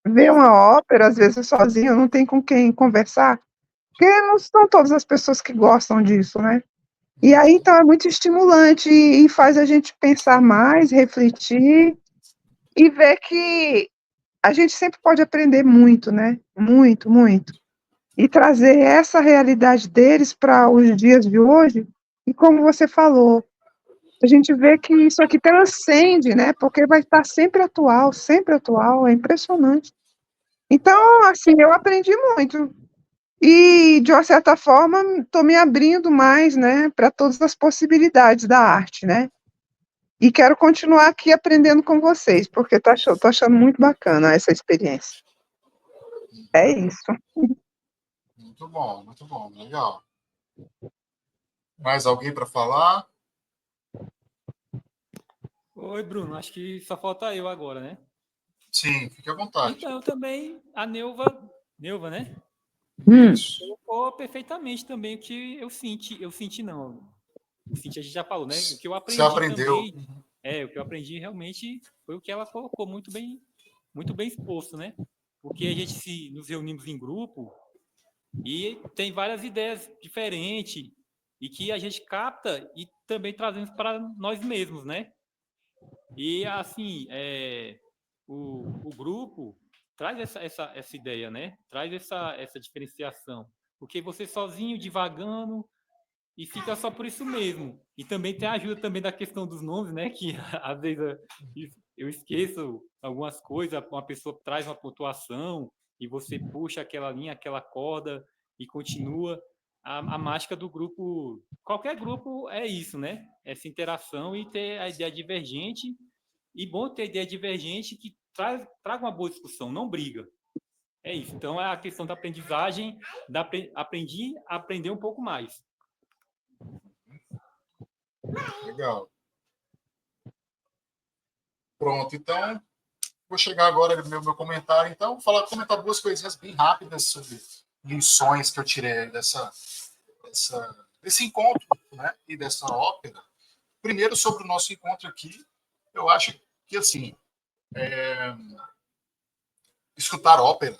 vê uma ópera, às vezes sozinho, não tem com quem conversar, porque não são todas as pessoas que gostam disso, né? E aí, então, é muito estimulante e faz a gente pensar mais, refletir e ver que a gente sempre pode aprender muito, né? Muito, muito. E trazer essa realidade deles para os dias de hoje. E como você falou, a gente vê que isso aqui transcende, né? Porque vai estar sempre atual, é impressionante. Então, assim, eu aprendi muito. E, de uma certa forma, estou me abrindo mais, né, para todas as possibilidades da arte, né? E quero continuar aqui aprendendo com vocês, porque tô achando muito bacana essa experiência. É isso. muito bom, legal. Mais alguém para falar? Oi, Bruno. Acho que só falta eu agora, né? Sim, fique à vontade. Então, eu também, a Neuva, né? Isso. Colocou perfeitamente também o que eu senti não. O senti a gente já falou, né? O que eu Você aprendi aprendeu. também, o que eu aprendi realmente foi o que ela colocou muito bem exposto, né? Porque a gente nos reunimos em grupo e tem várias ideias diferentes e que a gente capta e também trazemos para nós mesmos, né? E assim, o grupo traz essa ideia, né? Traz essa diferenciação. Porque você sozinho, divagando, e fica só por isso mesmo. E também tem a ajuda também da questão dos nomes, né? Que às vezes eu esqueço algumas coisas, uma pessoa traz uma pontuação e você puxa aquela linha, aquela corda e continua. A mágica do grupo, qualquer grupo é isso, né? Essa interação e ter a ideia divergente. E bom ter ideia divergente que traga uma boa discussão, não briga. É isso. Então é a questão da aprendizagem, aprendi a aprender um pouco mais. Legal. Pronto, então vou chegar agora no meu comentário. Então, comentar duas coisinhas bem rápidas sobre lições que eu tirei desse encontro, né, e dessa ópera. Primeiro, sobre o nosso encontro aqui, eu acho que, assim, escutar ópera,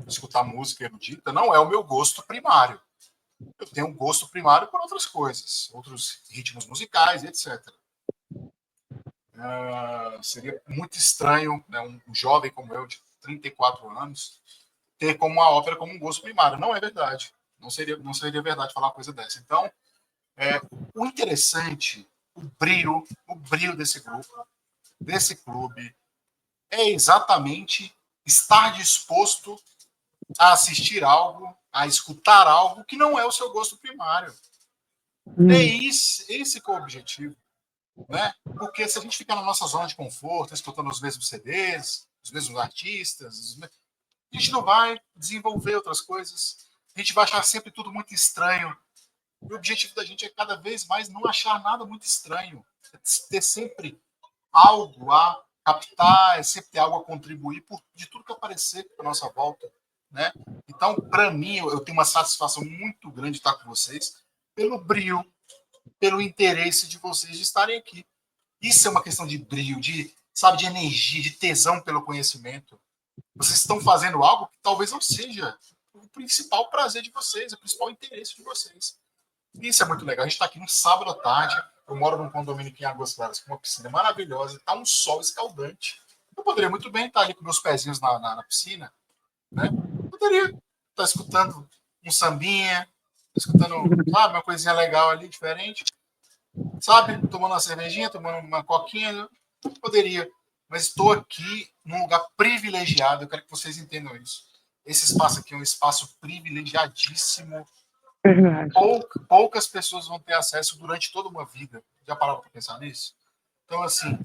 escutar música erudita, não é o meu gosto primário. Eu tenho um gosto primário por outras coisas, outros ritmos musicais, etc. Seria muito estranho, né, um jovem como eu, de 34 anos, ter como uma ópera como um gosto primário. Não é verdade. Não seria verdade falar uma coisa dessa. Então, o interessante, o brilho desse grupo, desse clube, é exatamente estar disposto a assistir algo, a escutar algo que não é o seu gosto primário. É esse que é o objetivo. Né? Porque se a gente ficar na nossa zona de conforto, escutando os mesmos CDs, os mesmos artistas, a gente não vai desenvolver outras coisas. A gente vai achar sempre tudo muito estranho. O objetivo da gente é cada vez mais não achar nada muito estranho. É ter sempre algo a captar, é sempre ter algo a contribuir de tudo que aparecer à nossa volta. Né? Então, para mim, eu tenho uma satisfação muito grande de estar com vocês, pelo brio, pelo interesse de vocês de estarem aqui. Isso é uma questão de brio, de energia, de tesão pelo conhecimento. Vocês estão fazendo algo que talvez não seja o principal prazer de vocês, o principal interesse de vocês. Isso é muito legal. A gente está aqui no sábado à tarde. Eu moro num condomínio aqui em Águas Claras com uma piscina maravilhosa. Está um sol escaldante. Eu poderia muito bem estar ali com meus pezinhos na piscina. Né? Poderia estar escutando um sambinha, escutando, sabe, uma coisinha legal ali, diferente. Sabe, tomando uma cervejinha, tomando uma coquinha. Poderia. Mas estou aqui num lugar privilegiado. Eu quero que vocês entendam isso. Esse espaço aqui é um espaço privilegiadíssimo. Poucas pessoas vão ter acesso durante toda uma vida. Já pararam para pensar nisso? Então, assim,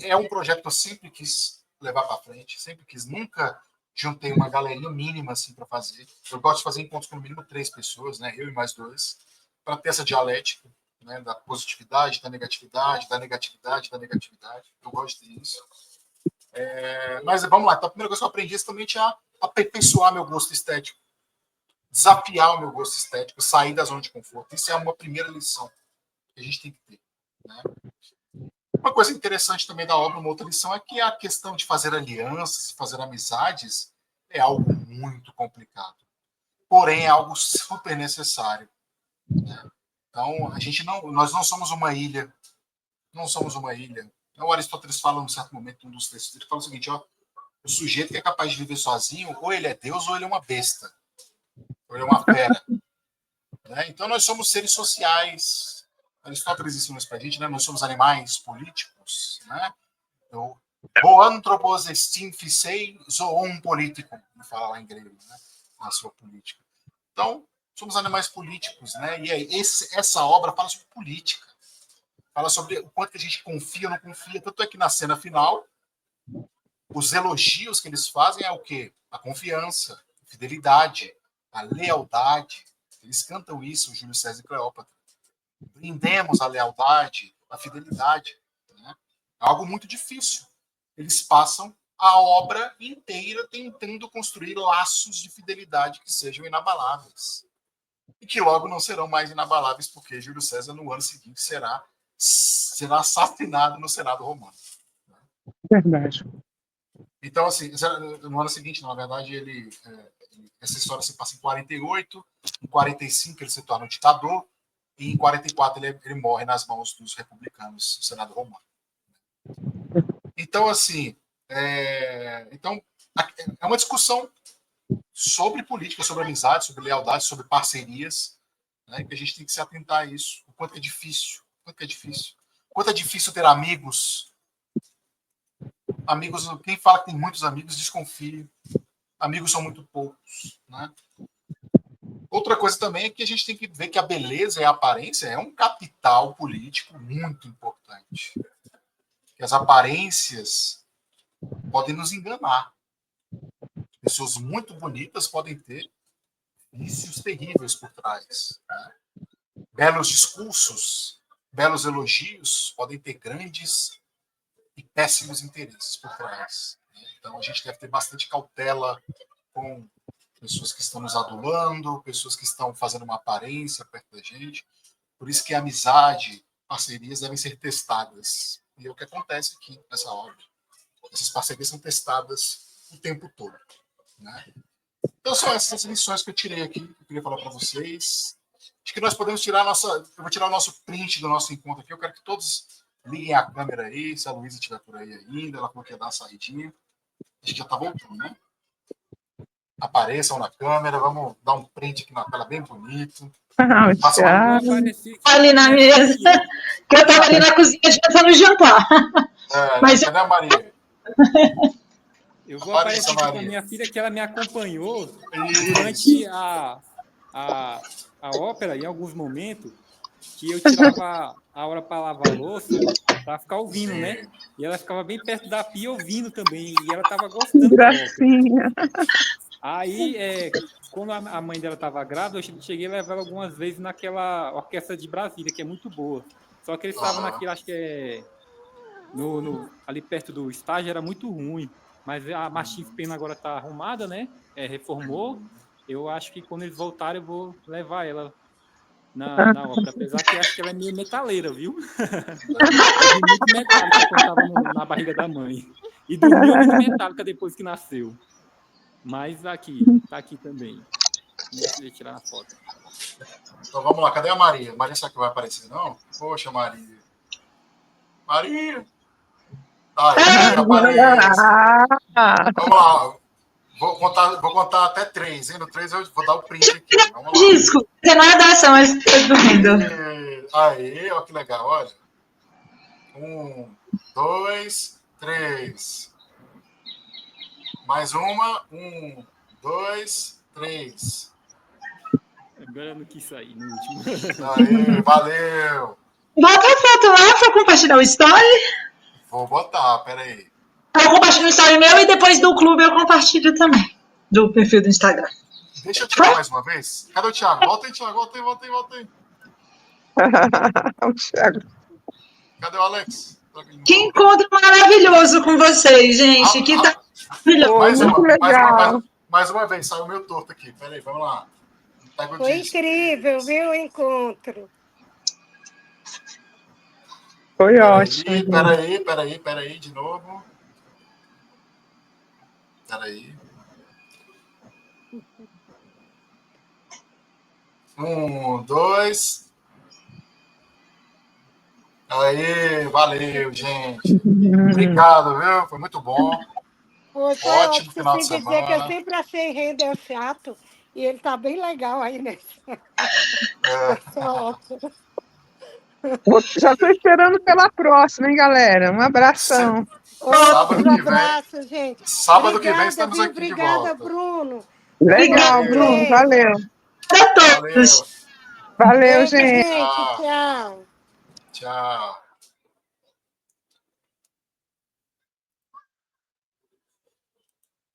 é um projeto que eu sempre quis levar para frente, sempre quis. Nunca juntei uma galerinha mínima assim para fazer. Eu gosto de fazer encontros com no mínimo 3 pessoas, né? Eu e mais 2, para ter essa dialética, né? Da positividade, da negatividade, da negatividade, da negatividade. Eu gosto disso. Mas vamos lá. Então, a primeira coisa que eu aprendi é exatamente a aperfeiçoar meu gosto estético. Desafiar o meu gosto estético, sair da zona de conforto. Isso é uma primeira lição que a gente tem que ter. Né? Uma coisa interessante também da obra, uma outra lição, é que a questão de fazer alianças, fazer amizades, é algo muito complicado. Porém, é algo super necessário. Né? Então, nós não somos uma ilha. Não somos uma ilha. Então, o Aristóteles fala, num certo momento, um dos textos, ele fala o seguinte, ó, o sujeito que é capaz de viver sozinho, ou ele é Deus, ou ele é uma besta. Ou ele é uma fera. Né? Então, nós somos seres sociais. Aristóteles ensina isso para a gente, né? Nós somos animais políticos. Né? O anthropos estin physei zoon politicum, ele fala lá em grego, né? Na sua política. Então, somos animais políticos. Né? E essa obra fala sobre política. Fala sobre o quanto que a gente confia ou não confia. Tanto é que na cena final, os elogios que eles fazem é o quê? A confiança, a fidelidade, a lealdade. Eles cantam isso, Júlio César e Cleópatra. Brindemos a lealdade, a fidelidade. Né? É algo muito difícil. Eles passam a obra inteira tentando construir laços de fidelidade que sejam inabaláveis. E que logo não serão mais inabaláveis, porque Júlio César, no ano seguinte, será assassinado no Senado Romano. Verdade. Então, assim, no ano seguinte, na verdade, essa história se passa em 48, em 45 ele se torna um ditador, e em 44 ele morre nas mãos dos republicanos no Senado Romano. Então, assim, é uma discussão sobre política, sobre amizade, sobre lealdade, sobre parcerias, né, que a gente tem que se atentar a isso. O quanto é difícil, o quanto é difícil ter amigos. Amigos, quem fala que tem muitos amigos, desconfia. Amigos são muito poucos, né? Outra coisa também é que a gente tem que ver que a beleza e a aparência é um capital político muito importante. Que as aparências podem nos enganar. Pessoas muito bonitas podem ter vícios terríveis por trás. Né? Belos discursos, belos elogios podem ter grandes e péssimos interesses por trás. Então, a gente deve ter bastante cautela com pessoas que estão nos adulando, pessoas que estão fazendo uma aparência perto da gente. Por isso que a amizade, parcerias devem ser testadas. E é o que acontece aqui nessa obra. Essas parcerias são testadas o tempo todo. Né? Então, são essas lições que eu tirei aqui, que eu queria falar para vocês. Acho que nós podemos tirar eu vou tirar o nosso print do nosso encontro aqui. Eu quero que todos liguem a câmera aí, se a Luísa estiver por aí ainda, ela falou que ia dar uma saidinha. Acho que já está voltando, né? Apareçam na câmera, vamos dar um print aqui na tela bem bonito. Ali na mesa, que eu estava ali na cozinha pensando no jantar. Mas cadê a Maria? Eu vou Apareça, aparecer aqui com a Maria. minha filha, que ela me acompanhou Isso. durante a ópera, em alguns momentos, que eu tirava a hora para lavar a louça, para ficar ouvindo, Sim. né? E ela ficava bem perto da pia ouvindo também, e ela estava Que gostando da ópera. gracinha. Aí, quando a mãe dela estava grávida, eu cheguei a levar ela algumas vezes naquela orquestra de Brasília, que é muito boa. Só que eles estavam Aham. naquilo, acho que ali perto do estágio, era muito ruim. Mas a Martins Pena agora está arrumada, né? Reformou. Eu acho que quando eles voltarem, eu vou levar ela na ópera. Apesar que acho que ela é meio metaleira, viu? Ouvi muito Metallica quando estava na barriga da mãe. E dormiu ouvindo Metallica depois que nasceu. Mas tá aqui também. Deixa eu tirar a foto. Então vamos lá, cadê a Maria? Maria, será que vai aparecer, não? Poxa, Maria. Maria! Aí, aparece. Ah, Vamos lá. Vou contar até 3, hein? No 3 eu vou dar o print aqui. Vamos lá. Disco, tem nada ação, mas tô dormindo. Aí, ó que legal, olha. 1, 2, 3. Mais uma. 1, 2, 3. Agora eu não quis sair no último. Aí, valeu. Bota a foto lá pra compartilhar o story. Vou botar, peraí. Eu compartilho o story meu e depois do clube eu compartilho também. Do perfil do Instagram. Deixa eu tirar mais uma vez. Cadê o Thiago? Volta aí, Thiago. Volta aí. o Thiago. Cadê o Alex? Que encontro maravilhoso com vocês, gente. Que tá maravilhoso. Mais uma vez, saiu meu torto aqui. Peraí, vamos lá. Pega o Foi disco. incrível, viu, o encontro. Foi ótimo. Peraí, de novo. Peraí. 1, 2. Aí, valeu, gente. Obrigado, viu? Foi muito bom. Foi Ótimo final de dizer que eu semana. sempre achei Handel chato e ele tá bem legal aí nessa ópera. Já estou esperando pela próxima, hein, galera? Um abração. Sábado que vem. Abraço, gente. Sábado que vem Obrigada, estamos viu? aqui de Obrigada, volta. Bruno. Legal, Valeu. Bruno. Valeu. Para todos. Valeu. Valeu, Beijo, gente. gente. Tchau. Tchau.